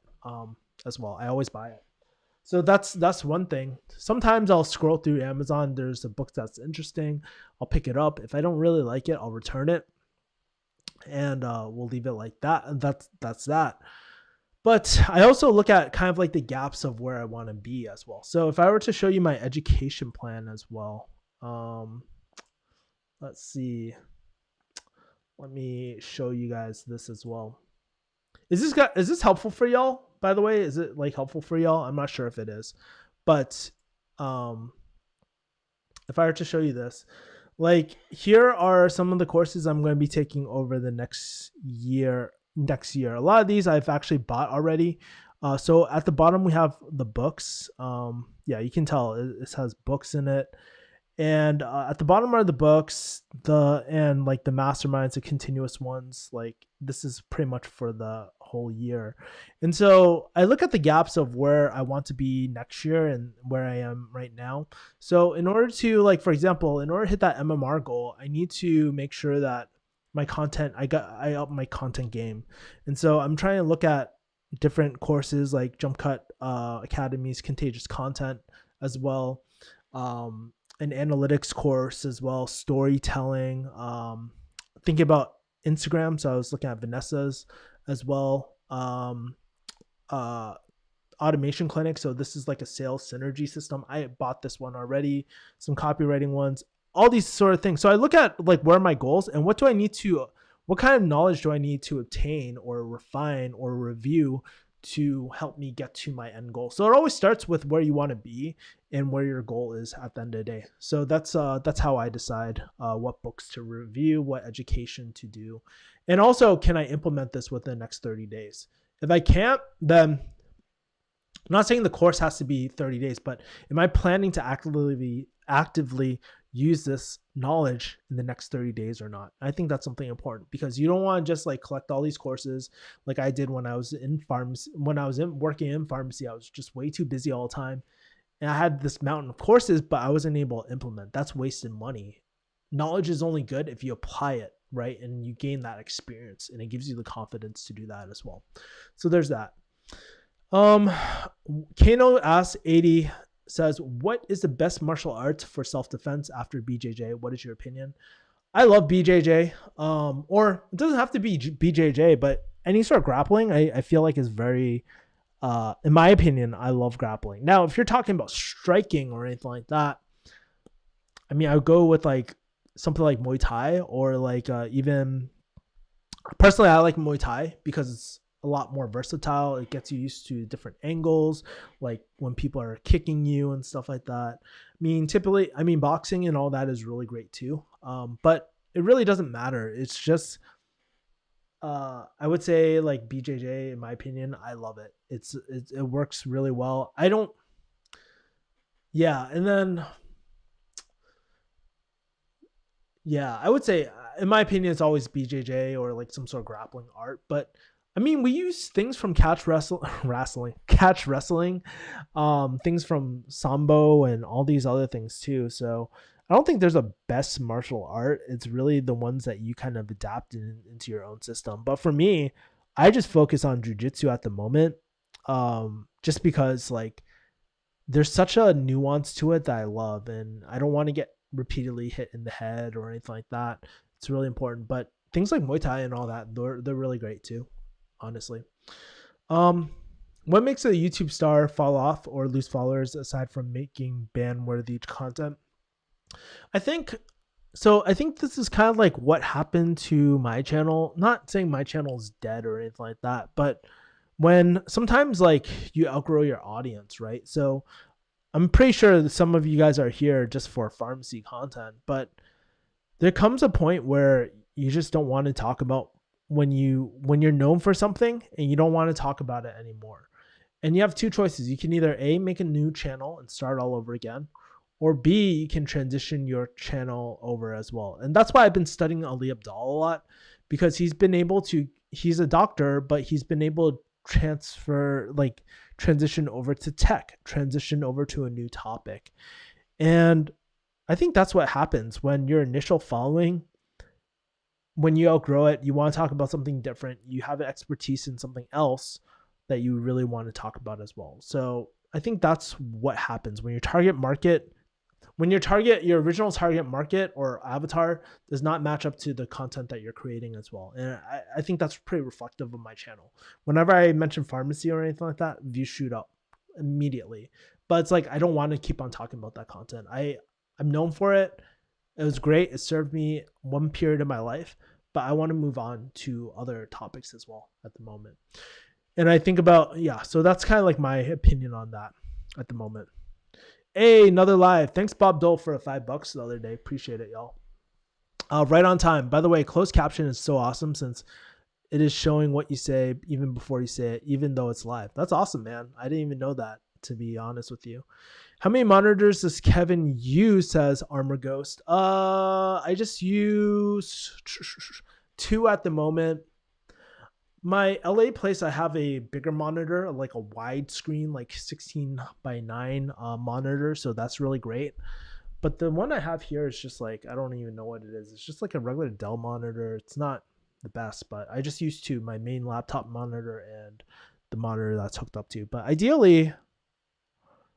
as well. I always buy it. So that's one thing. Sometimes I'll scroll through Amazon. There's a book that's interesting. I'll pick it up. If I don't really like it, I'll return it, and we'll leave it like that. And that's that. But I also look at kind of like the gaps of where I want to be as well. So if I were to show you my education plan as well, let's see. Let me show you guys this as well. Is this helpful for y'all? By the way, is it like helpful for y'all? I'm not sure if it is, but if I were to show you this, like, here are some of the courses I'm going to be taking over the next year. A lot of these I've actually bought already. So at the bottom we have the books. Yeah, you can tell it has books in it. And at the bottom are the books, and like the masterminds, the continuous ones. Like, this is pretty much for the whole year. And so I look at the gaps of where I want to be next year and where I am right now. So in order to, like, for example, in order to hit that MMR goal, I need to make sure that my content, I up my content game. And so I'm trying to look at different courses like Jump Cut Academy's Contagious Content as well. An analytics course as well, storytelling, thinking about Instagram. So I was looking at Vanessa's as well. Automation Clinic. So this is like a sales synergy system. I bought this one already, some copywriting ones, all these sort of things. So I look at like, where are my goals and what kind of knowledge do I need to obtain or refine or review to help me get to my end goal. So it always starts with where you want to be and where your goal is at the end of the day. So that's how I decide what books to review, what education to do. And also, can I implement this within the next 30 days? If I can't, then I'm not saying the course has to be 30 days, but am I planning to actively use this knowledge in the next 30 days or not. I think that's something important because you don't want to just like collect all these courses like I did when I was in pharmacy. When I was working in pharmacy, I was just way too busy all the time. And I had this mountain of courses, but I wasn't able to implement. That's wasted money. Knowledge is only good if you apply it, right? And you gain that experience and it gives you the confidence to do that as well. So there's that. Kano asks 80 says, what is the best martial arts for self-defense after BJJ? What is your opinion? I love BJJ. Or it doesn't have to be BJJ, but any sort of grappling, I feel like is very, in my opinion, I love grappling. Now, if you're talking about striking or anything like that, I mean, I would go with like something like Muay Thai or like even personally, I like Muay Thai because it's a lot more versatile. It gets you used to different angles, like when people are kicking you and stuff like that. I mean, boxing and all that is really great too. But it really doesn't matter. It's just, I would say like BJJ, in my opinion, I love it. It works really well. Yeah. And then, yeah, I would say, in my opinion, it's always BJJ or like some sort of grappling art. But I mean, we use things from catch wrestling, things from sambo and all these other things too. So I don't think there's a best martial art. It's really the ones that you kind of adapt into your own system. But for me, I just focus on jujitsu at the moment, just because like there's such a nuance to it that I love, and I don't want to get repeatedly hit in the head or anything like that. It's really important. But things like Muay Thai and all that, they're really great too, honestly. Um, what makes a YouTube star fall off or lose followers aside from making ban-worthy content? I think so. I think this is kind of like what happened to my channel. Not saying my channel is dead or anything like that, but when sometimes like you outgrow your audience, right? So I'm pretty sure that some of you guys are here just for pharmacy content, but there comes a point where you just don't want to talk about when you're known for something and you don't want to talk about it anymore. And you have two choices. You can either A, make a new channel and start all over again, or B, you can transition your channel over as well. And that's why I've been studying Ali Abdaal a lot, because he's a doctor, but he's been able to transition over to tech, transition over to a new topic. And I think that's what happens when your initial following, when you outgrow it, you want to talk about something different. You have an expertise in something else that you really want to talk about as well. So I think that's what happens when your your original target market or avatar does not match up to the content that you're creating as well. And I think that's pretty reflective of my channel. Whenever I mention pharmacy or anything like that, views shoot up immediately. But it's like, I don't want to keep on talking about that content. I'm known for it. It was great. It served me one period of my life, but I want to move on to other topics as well at the moment. And I think about, yeah, so that's kind of like my opinion on that at the moment. Hey, another live. Thanks, Bob Dole, for $5 the other day. Appreciate it, y'all. Right on time. By the way, closed caption is so awesome since it is showing what you say even before you say it, even though it's live. That's awesome, man. I didn't even know that, to be honest with you. How many monitors does Kevin use, says Armor Ghost? I just use 2 at the moment. My LA place, I have a bigger monitor, like a wide screen, like 16:9 monitor. So that's really great. But the one I have here is just like, I don't even know what it is. It's just like a regular Dell monitor. It's not the best, but I just use 2, my main laptop monitor and the monitor that's hooked up to. But ideally,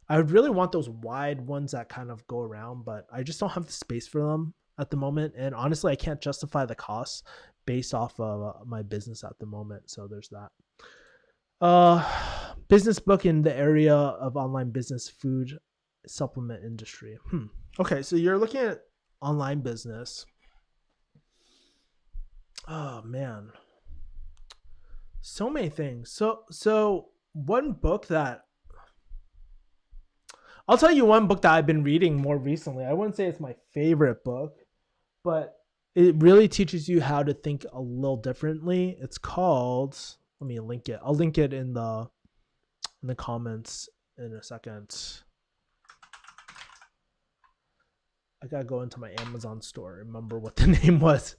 I would really want those wide ones that kind of go around, but I just don't have the space for them at the moment. And honestly, I can't justify the costs based off of my business at the moment. So there's that. Business book in the area of online business, food supplement industry. Okay, so you're looking at online business. Oh man, so many things. So one book that I'll tell you, one book that I've been reading more recently. I wouldn't say it's my favorite book, but it really teaches you how to think a little differently. It's called, let me link it. I'll link it in the comments in a second. I gotta go into my Amazon store, remember what the name was.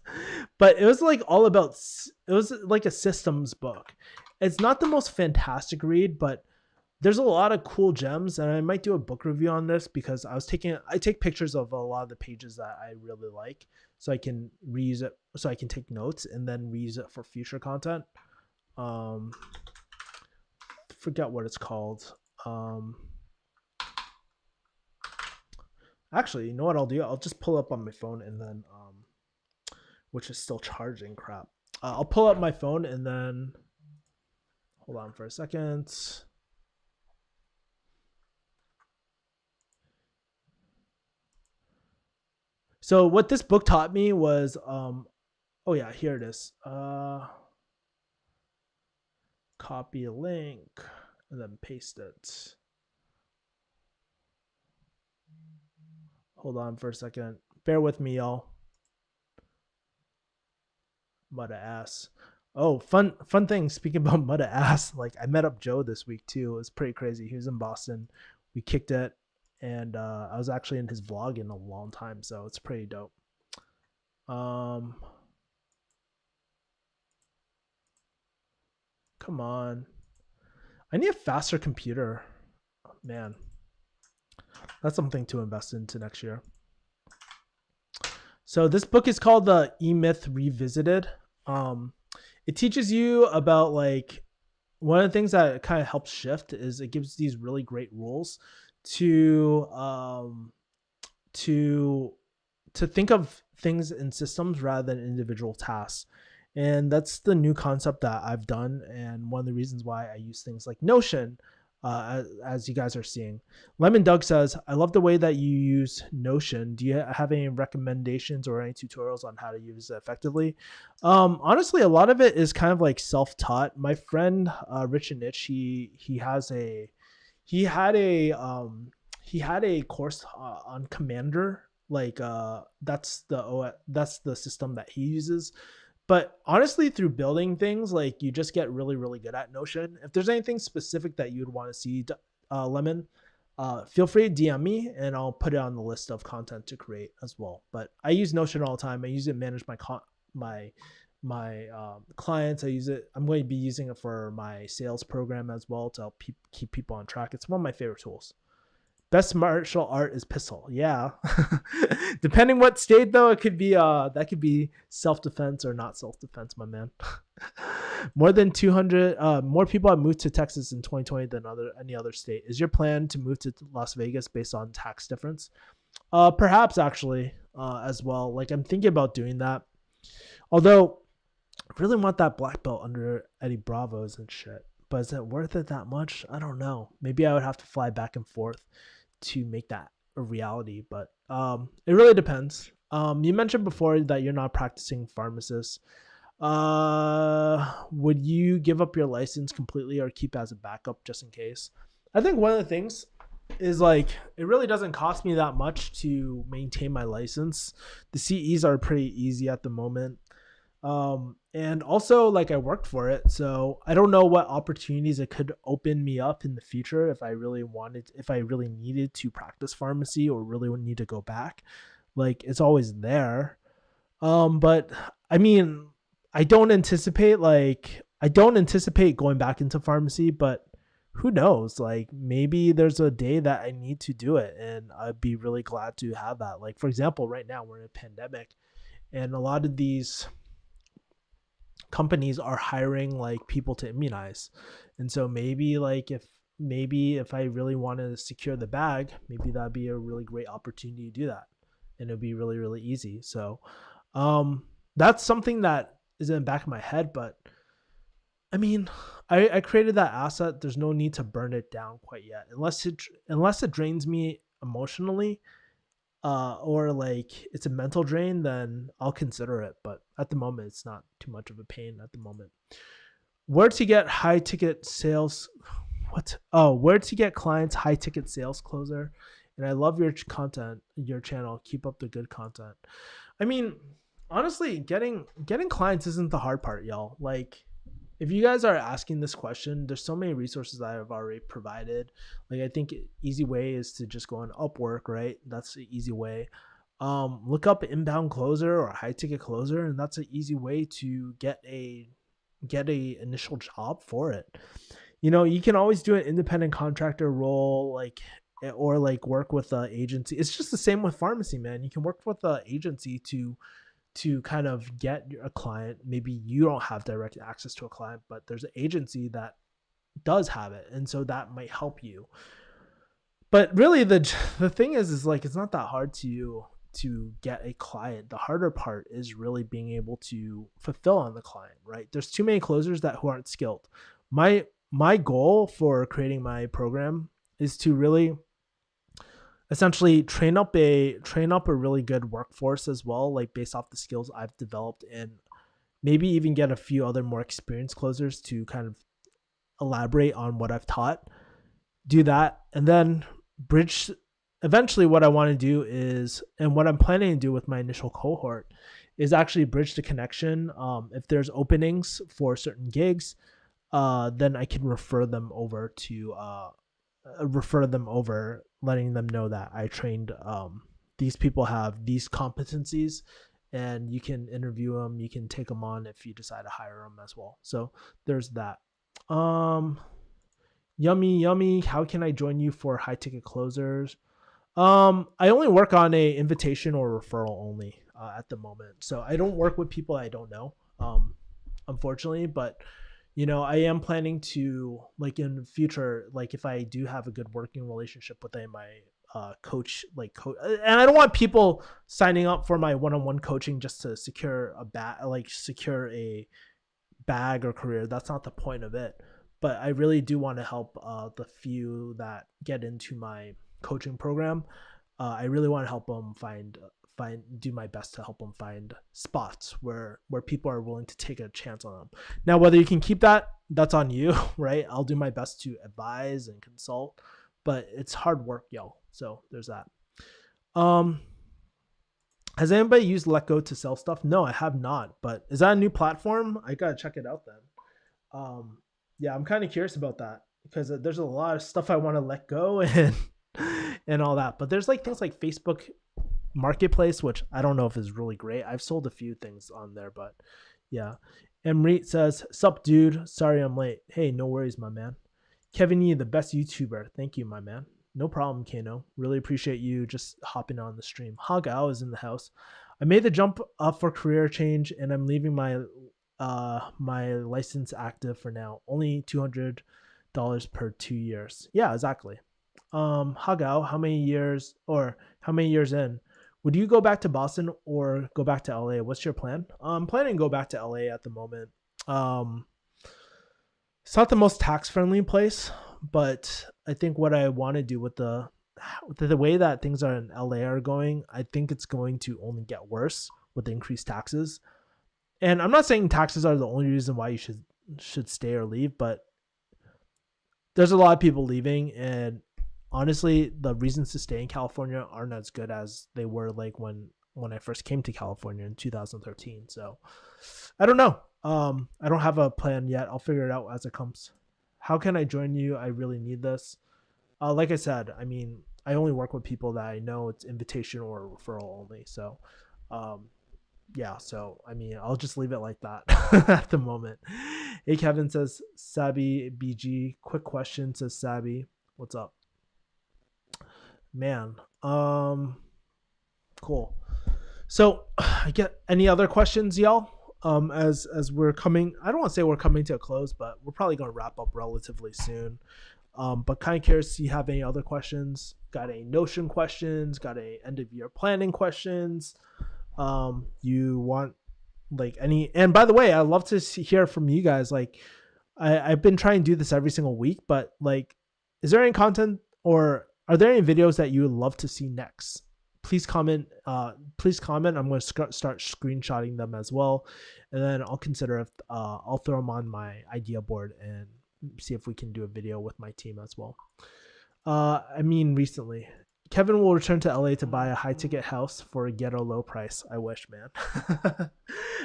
But it was like all about, it was like a systems book. It's not the most fantastic read, but there's a lot of cool gems, and I might do a book review on this because I take pictures of a lot of the pages that I really like, so I can reuse it, so I can take notes and then reuse it for future content. Forget what it's called. Actually, you know what I'll do? I'll just pull up on my phone and then, which is still charging. Crap. I'll pull up my phone and then, hold on for a second. So what this book taught me was, oh yeah, here it is. Copy a link and then paste it. Hold on for a second. Bear with me, y'all. Mudda ass. Oh, fun thing. Speaking about Mudda ass, like I met up Joe this week too. It was pretty crazy. He was in Boston. We kicked it, and I was actually in his vlog in a long time, so it's pretty dope. Come on. I need a faster computer. Oh, man. That's something to invest into next year. So this book is called the E-Myth Revisited. It teaches you about, like, one of the things that kind of helps shift is it gives these really great rules to think of things in systems rather than individual tasks. And that's the new concept that I've done, and one of the reasons why I use things like Notion, as you guys are seeing. Lemon Doug says, I love the way that you use Notion. Do you have any recommendations or any tutorials on how to use it effectively? Honestly, a lot of it is kind of like self-taught. My friend Rich and Itch, he had a course on Commander. Like that's the system that he uses. But honestly, through building things, like you just get really, really good at Notion. If there's anything specific that you'd want to see, Lemon, feel free to DM me and I'll put it on the list of content to create as well. But I use Notion all the time. I use it to manage my clients. I use it. I'm going to be using it for my sales program as well to help keep people on track. It's one of my favorite tools. Best martial art is pistol. Yeah. Depending what state though, it could be that could be self-defense or not self-defense, my man. More than 200 more people have moved to Texas in 2020 than any other state. Is your plan to move to Las Vegas based on tax difference? Perhaps actually, as well. Like I'm thinking about doing that. Although I really want that black belt under Eddie Bravo's and shit. But is it worth it that much? I don't know. Maybe I would have to fly back and forth to make that a reality, but it really depends. You mentioned before that you're not practicing pharmacist. Would you give up your license completely or keep as a backup just in case? I think one of the things is like it really doesn't cost me that much to maintain my license. The CEs are pretty easy at the moment. And also like I worked for it, so I don't know what opportunities it could open me up in the future if I really needed to practice pharmacy or really would need to go back. Like it's always there. But I mean, I don't anticipate going back into pharmacy, but who knows? Like maybe there's a day that I need to do it and I'd be really glad to have that. Like for example, right now we're in a pandemic and a lot of these companies are hiring like people to immunize. And so maybe if I really want to secure the bag, maybe that'd be a really great opportunity to do that. And it'd be really, really easy. So that's something that is in the back of my head, but I mean, I created that asset. There's no need to burn it down quite yet, unless it drains me emotionally, or like it's a mental drain, then I'll consider it. But at the moment, it's not too much of a pain at the moment. Where to get high ticket sales? What? Oh, where to get clients high ticket sales closer? And I love your content, your channel. Keep up the good content. I mean, honestly, getting clients isn't the hard part, y'all. Like, if you guys are asking this question, there's so many resources that I've already provided. Like I think easy way is to just go on Upwork, right? That's the easy way. look up inbound closer or high ticket closer, and that's an easy way to get a initial job for it. You can always do an independent contractor role, or like work with an agency. It's just the same with pharmacy, man. You can work with an agency to kind of get a client. Maybe you don't have direct access to a client, but there's an agency that does have it, and so that might help you. But really, the thing is like, it's not that hard to get a client. The harder part is really being able to fulfill on the client, right? There's too many closers who aren't skilled. My goal for creating my program is to really essentially train up a really good workforce as well, like based off the skills I've developed, and maybe even get a few other more experienced closers to kind of elaborate on what I've taught. Do that, and then bridge. Eventually what I want to do is, and what I'm planning to do with my initial cohort, is actually bridge the connection. If there's openings for certain gigs, then I can refer them over, letting them know that I trained, these people have these competencies, and you can interview them, you can take them on if you decide to hire them as well. So there's that. Yummy, how can I join you for high ticket closers? I only work on a invitation or referral only, at the moment. So I don't work with people I don't know, unfortunately, but I am planning to, like, in the future, like if I do have a good working relationship with my coach, and I don't want people signing up for my one-on-one coaching just to secure a bag or career. That's not the point of it. But I really do want to help the few that get into my coaching program. I really want to help them do my best to help them find spots where people are willing to take a chance on them. Now, whether you can keep that's on you, right? I'll do my best to advise and consult, but it's hard work, yo. So there's that. Has anybody used Letgo to sell stuff? No, I have not, but is that a new platform? I gotta check it out then. Yeah, I'm kind of curious about that, because there's a lot of stuff I want to let go and all that. But there's like things like Facebook Marketplace, which I don't know if is really great. I've sold a few things on there, but yeah. Emreet says, "Sup, dude? Sorry I'm late." Hey, no worries, my man. Kevin Yee, the best YouTuber. Thank you, my man. No problem, Kano. Really appreciate you just hopping on the stream. Hagao is in the house. I made the jump up for career change, and I'm leaving my license active for now. Only $200 per 2 years. Yeah, exactly. Hagao, how many years in? Would you go back to Boston or go back to LA? What's your plan? I'm planning to go back to LA at the moment. It's not the most tax friendly place, but I think what I want to do with the way that things are in LA are going, I think it's going to only get worse with the increased taxes. And I'm not saying taxes are the only reason why you should stay or leave, but there's a lot of people leaving, and honestly, the reasons to stay in California aren't as good as they were like when I first came to California in 2013. So I don't know. I don't have a plan yet. I'll figure it out as it comes. How can I join you? I really need this. Like I said, I mean, I only work with people that I know. It's invitation or referral only. So, yeah, so I mean, I'll just leave it like that at the moment. Hey, Kevin says, Sabi BG, quick question, says Sabi. What's up? Man, cool. So I get any other questions, y'all? As we're coming, I don't want to say we're coming to a close, but we're probably going to wrap up relatively soon. But kind of curious if you have any other questions. Got any Notion questions? Got any end of year planning questions? You want like any, and by the way, I'd love to hear from you guys. Like I've been trying to do this every single week, but like, is there any content or are there any videos that you would love to see next? Please comment. I'm going to start screenshotting them as well. And then I'll consider if I'll throw them on my idea board and see if we can do a video with my team as well. I mean, recently, Kevin will return to LA to buy a high ticket house for a ghetto low price. I wish, man.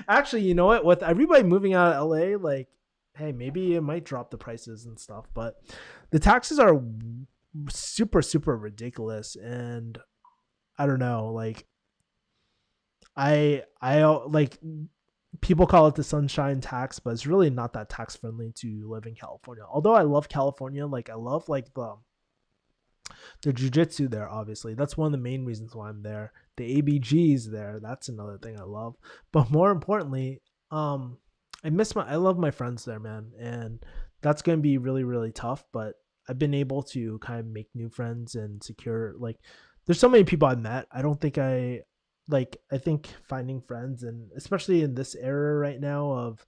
Actually, you know what? With everybody moving out of LA, like, hey, maybe it might drop the prices and stuff, but the taxes are super, super ridiculous. And I don't know, like, I like people call it the sunshine tax, but it's really not that tax friendly to live in California. Although I love California, like I love like the jujitsu there. Obviously, that's one of the main reasons why I'm there. The ABGs there, that's another thing I love. But more importantly, um, I love my friends there, man, and that's gonna be really really tough. But I've been able to kind of make new friends and secure like. There's so many people I met. I don't think I think finding friends, and especially in this era right now of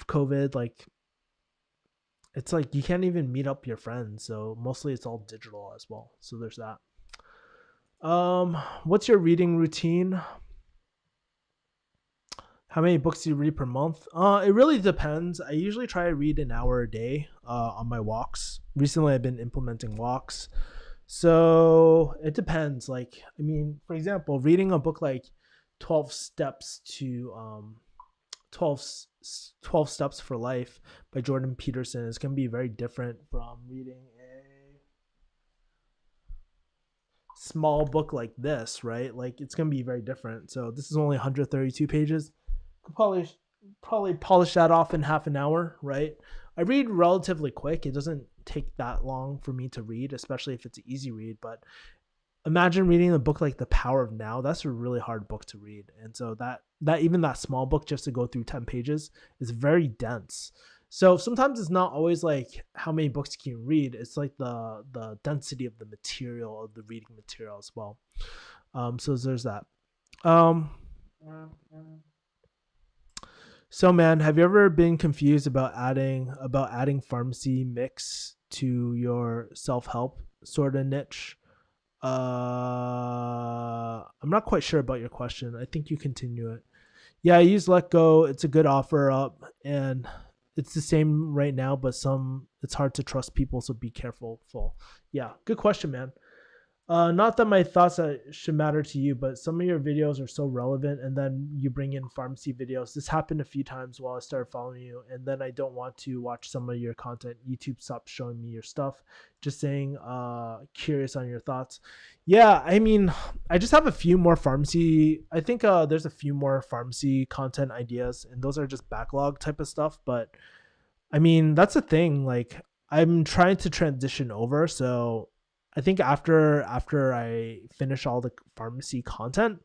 COVID, like it's like you can't even meet up your friends. So mostly it's all digital as well. So there's that. What's your reading routine? How many books do you read per month? It really depends. I usually try to read an hour a day on my walks. Recently I've been implementing walks. So it depends. Like, I mean, for example, reading a book like 12 steps to 12, 12 steps for life by Jordan Peterson is going to be very different from reading a small book like this, right? Like it's going to be very different. So this is only 132 pages. Could probably polish that off in half an hour, right? I read relatively quick. It doesn't take that long for me to read, especially if it's an easy read. But imagine reading a book like The Power of Now. That's a really hard book to read. And so that even that small book just to go through 10 pages is very dense. So sometimes it's not always like how many books can you read. It's like the density of the material, of the reading material as well. So there's that. Um, so man, have you ever been confused about adding pharmacy mix to your self-help sort of niche? I'm not quite sure about your question. I think you continue it. Yeah, I use Let Go. It's a good offer up, and it's the same right now, but it's hard to trust people, so be careful. Full. Yeah, good question, man. Not that my thoughts should matter to you, but some of your videos are so relevant, and then you bring in pharmacy videos. This happened a few times while I started following you, and then I don't want to watch some of your content. YouTube stopped showing me your stuff. Just saying, curious on your thoughts. Yeah, I mean, I just have a few more pharmacy. I think there's a few more pharmacy content ideas, and those are just backlog type of stuff. But I mean, that's the thing. Like, I'm trying to transition over, so I think after I finish all the pharmacy content,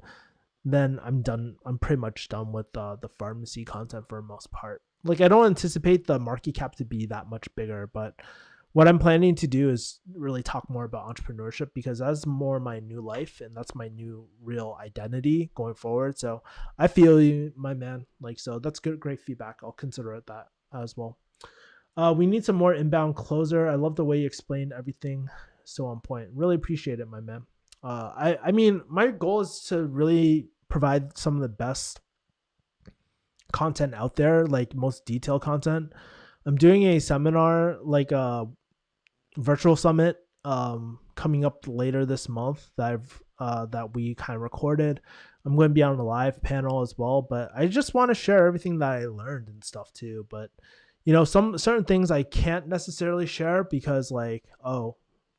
then I'm done. I'm pretty much done with the pharmacy content for the most part. Like I don't anticipate the market cap to be that much bigger, but what I'm planning to do is really talk more about entrepreneurship because that's more my new life and that's my new real identity going forward. So I feel you, my man. Like so, that's good, great feedback. I'll consider it that as well. We need some more inbound closer. I love the way you explained everything so on point. Really appreciate it, my man. I mean, my goal is to really provide some of the best content out there, like most detailed content. I'm doing a seminar, like a virtual summit, coming up later this month that we kind of recorded. I'm going to be on a live panel as well, but I just want to share everything that I learned and stuff too. But some certain things I can't necessarily share because like,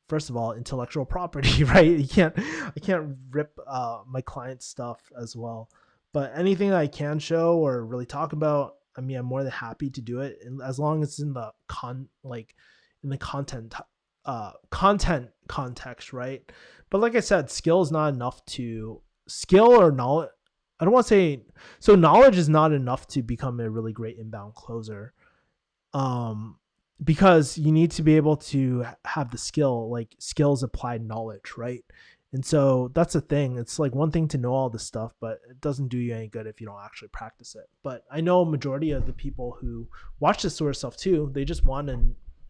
first of all, intellectual property, right? I can't rip my client's stuff as well. But anything that I can show or really talk about, I mean, I'm more than happy to do it, and as long as it's in the content context, right? But like I said, skill is not enough to skill or knowledge. I don't want to say so. Knowledge is not enough to become a really great inbound closer. Because you need to be able to have the skill, like skills applied knowledge, right? And so that's the thing. It's like one thing to know all this stuff, but it doesn't do you any good if you don't actually practice it. But I know a majority of the people who watch this sort of stuff too, they just want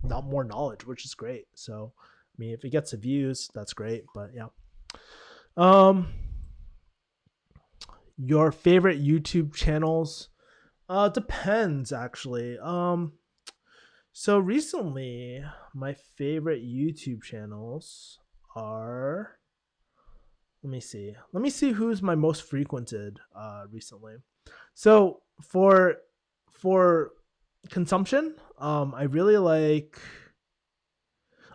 not more knowledge, which is great. So, I mean, if it gets the views, that's great. But yeah. Your favorite YouTube channels? Depends actually. So recently, my favorite YouTube channels are. Let me see who's my most frequented recently. So for consumption, I really like.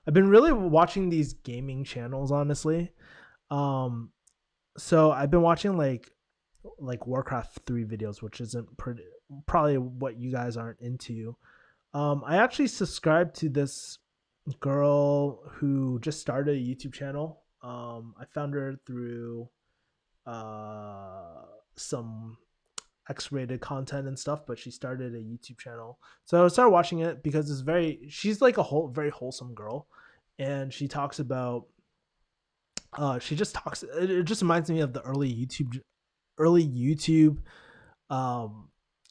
I've been really watching these gaming channels, honestly. So I've been watching like like Warcraft 3 videos, which isn't probably what you guys aren't into. I actually subscribed to this girl who just started a YouTube channel. I found her through some X-rated content and stuff, but she started a YouTube channel. So I started watching it because she's like a very wholesome girl, and she talks about, she just talks. It just reminds me of the early YouTube um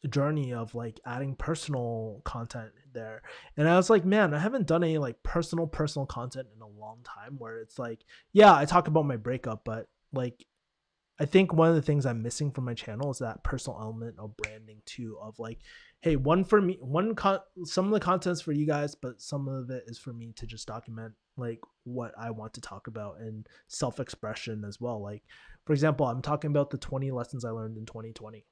journey of like adding personal content there. And I was like, man, I haven't done any like personal content in a long time where it's like, yeah, I talk about my breakup, but like I think one of the things I'm missing from my channel is that personal element of branding too, of like, hey, one for me, some of the content's for you guys, but some of it is for me to just document like what I want to talk about and self-expression as well. Like, for example, I'm talking about the 20 lessons I learned in 2020.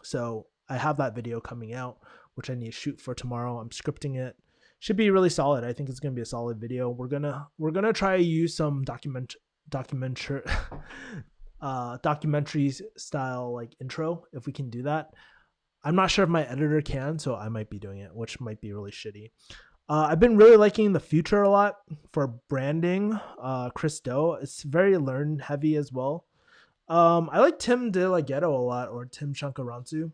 So I have that video coming out, which I need to shoot for tomorrow. I'm scripting it. Should be really solid. I think it's gonna be a solid video. We're gonna try to use some documentary documentary style like intro if we can do that. I'm not sure if my editor can, so I might be doing it, which might be really shitty. I've been really liking the future a lot for branding. Chris Do, it's very learn heavy as well. I like Tim De La Ghetto a lot, or Tim Chankaransu.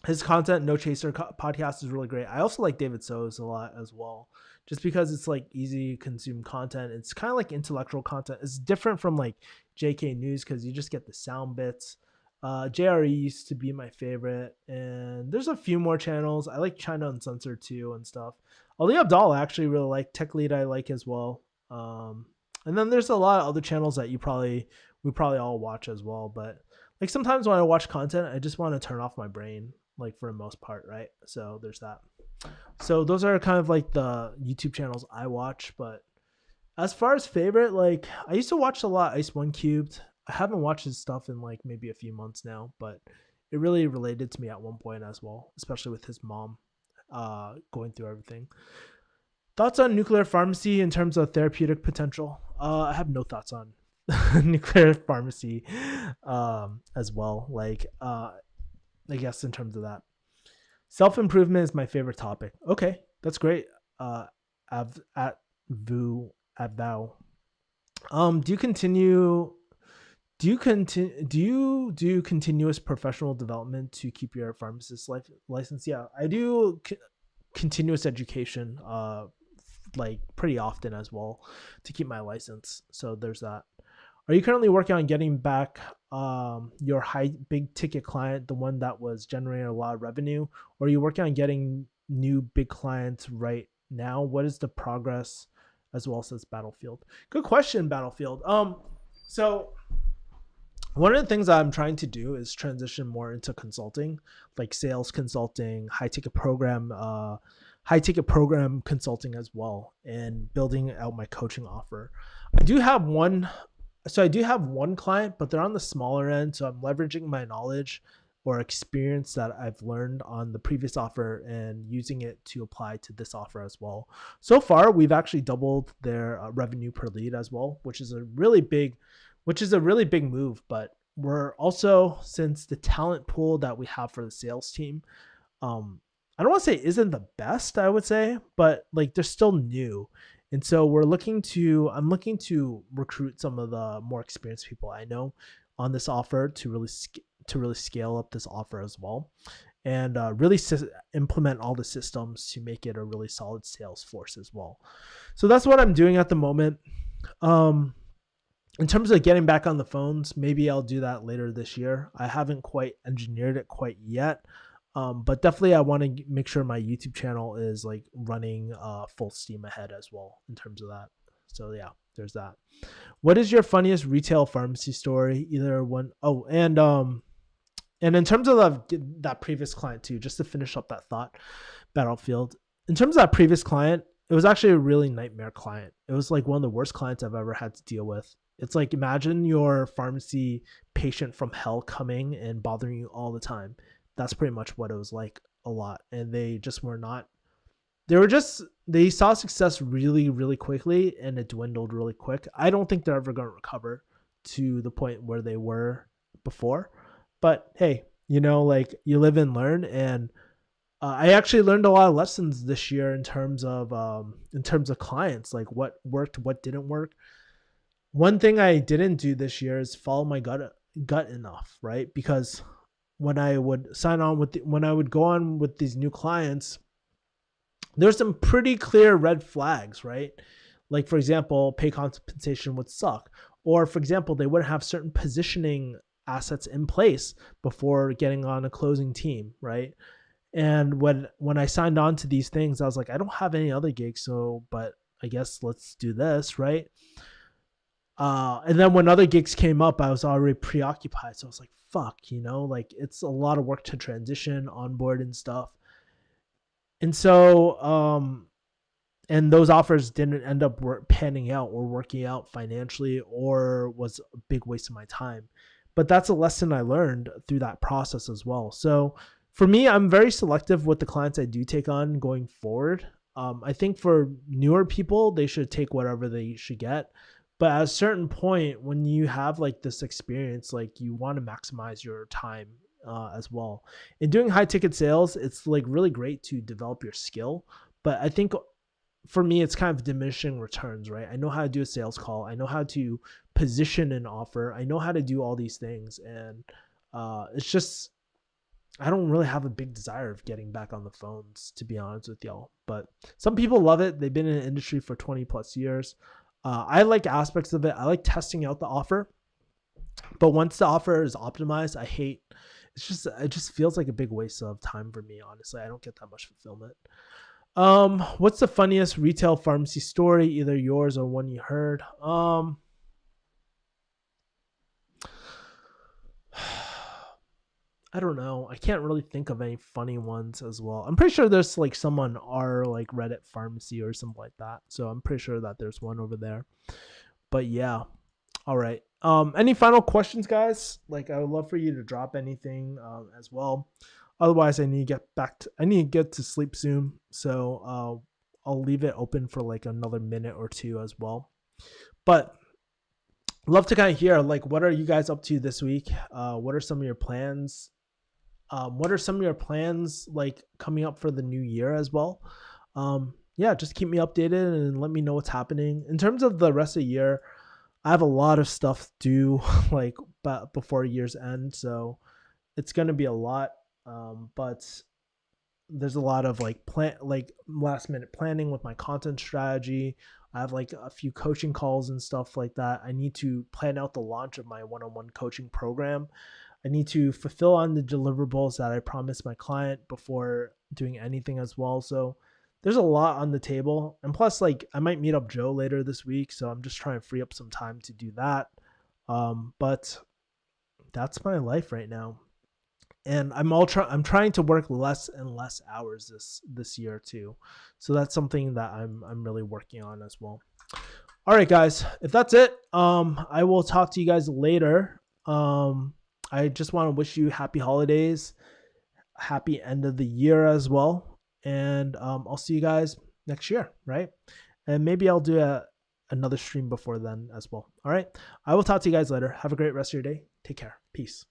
His content, No Chaser podcast, is really great. I also like David So's a lot as well, just because it's like easy to consume content. It's kind of like intellectual content. It's different from like JK News because you just get the sound bits. JRE used to be my favorite, and there's a few more channels. I like China Uncensored too and stuff. Ali Abdal I actually really like. Tech Lead I like as well. And then there's a lot of other channels that we probably all watch as well. But like sometimes when I watch content, I just want to turn off my brain, like for the most part, right? So there's that. So those are kind of like the YouTube channels I watch. But as far as favorite, like I used to watch a lot Ice One Cubed. I haven't watched his stuff in like maybe a few months now, but it really related to me at one point as well, especially with his mom going through everything. Thoughts on nuclear pharmacy in terms of therapeutic potential? I have no thoughts on nuclear pharmacy as well. Like, I guess in terms of that, self-improvement is my favorite topic. Okay, that's great. At Vu at Thou. Do you do continuous professional development to keep your pharmacist license? Yeah, I do continuous education like pretty often as well to keep my license. So there's that. Are you currently working on getting back your big ticket client, the one that was generating a lot of revenue, or are you working on getting new big clients right now? What is the progress as well, says Battlefield? Good question, Battlefield. So one of the things I'm trying to do is transition more into consulting, like sales consulting, high ticket program consulting as well, and building out my coaching offer. I do have one client, but they're on the smaller end. So I'm leveraging my knowledge or experience that I've learned on the previous offer and using it to apply to this offer as well. So far, we've actually doubled their revenue per lead as well, which is a really big move. But we're also, since the talent pool that we have for the sales team, I don't want to say isn't the best, I would say, but like they're still new. And so I'm looking to recruit some of the more experienced people I know on this offer to really scale up this offer as well, and really implement all the systems to make it a really solid sales force as well. So that's what I'm doing at the moment. In terms of getting back on the phones, maybe I'll do that later this year. I haven't quite engineered it quite yet. But definitely I want to make sure my YouTube channel is like running full steam ahead as well in terms of that. So yeah, there's that. What is your funniest retail pharmacy story? Either one. Oh, and in terms of that previous client too, just to finish up that thought, Battlefield. In terms of that previous client, it was actually a really nightmare client. It was like one of the worst clients I've ever had to deal with. It's like, imagine your pharmacy patient from hell coming and bothering you all the time. That's pretty much what it was like a lot. And they just were not, they saw success really, really quickly, and it dwindled really quick. I don't think they're ever going to recover to the point where they were before. But hey, like you live and learn. And I actually learned a lot of lessons this year in terms of clients, like what worked, what didn't work. One thing I didn't do this year is follow my gut enough, right? Because when I would when I would go on with these new clients, there's some pretty clear red flags, right? Like, for example, pay compensation would suck. Or, for example, they wouldn't have certain positioning assets in place before getting on a closing team, right? And when I signed on to these things, I was like, I don't have any other gigs, but I guess let's do this, right? And then when other gigs came up, I was already preoccupied. So I was like, fuck, like it's a lot of work to transition, onboard and stuff. And so, and those offers didn't end up panning out or working out financially, or was a big waste of my time. But that's a lesson I learned through that process as well. So for me, I'm very selective with the clients I do take on going forward. I think for newer people, they should take whatever they should get. But at a certain point, when you have like this experience, like you want to maximize your time as well. In doing high ticket sales, it's like really great to develop your skill. But I think for me, it's kind of diminishing returns, right? I know how to do a sales call. I know how to position an offer. I know how to do all these things. And it's just, I don't really have a big desire of getting back on the phones, to be honest with y'all. But some people love it. They've been in the industry for 20 plus years. I like aspects of it. I like testing out the offer. But once the offer is optimized, it just feels like a big waste of time for me, honestly. I don't get that much fulfillment. What's the funniest retail pharmacy story, either yours or one you heard? I don't know. I can't really think of any funny ones as well. I'm pretty sure there's like some on our like Reddit pharmacy or something like that. So I'm pretty sure that there's one over there. But yeah. All right. Any final questions, guys? Like, I would love for you to drop anything as well. Otherwise, I need to get to sleep soon. So I'll leave it open for like another minute or two as well. But love to kind of hear, like, what are you guys up to this week? What are some of your plans? What are some of your plans like coming up for the new year as well? Yeah, just keep me updated and let me know what's happening. In terms of the rest of the year, I have a lot of stuff due like before year's end. So it's going to be a lot. But there's a lot of like last minute planning with my content strategy. I have like a few coaching calls and stuff like that. I need to plan out the launch of my one-on-one coaching program. I need to fulfill on the deliverables that I promised my client before doing anything as well. So there's a lot on the table. And plus, like, I might meet up Joe later this week. So I'm just trying to free up some time to do that. But that's my life right now. And I'm trying to work less and less hours this year too. So that's something that I'm really working on as well. All right, guys, if that's it, I will talk to you guys later. I just want to wish you happy holidays, happy end of the year as well. And I'll see you guys next year, right? And maybe I'll do another stream before then as well. All right. I will talk to you guys later. Have a great rest of your day. Take care. Peace.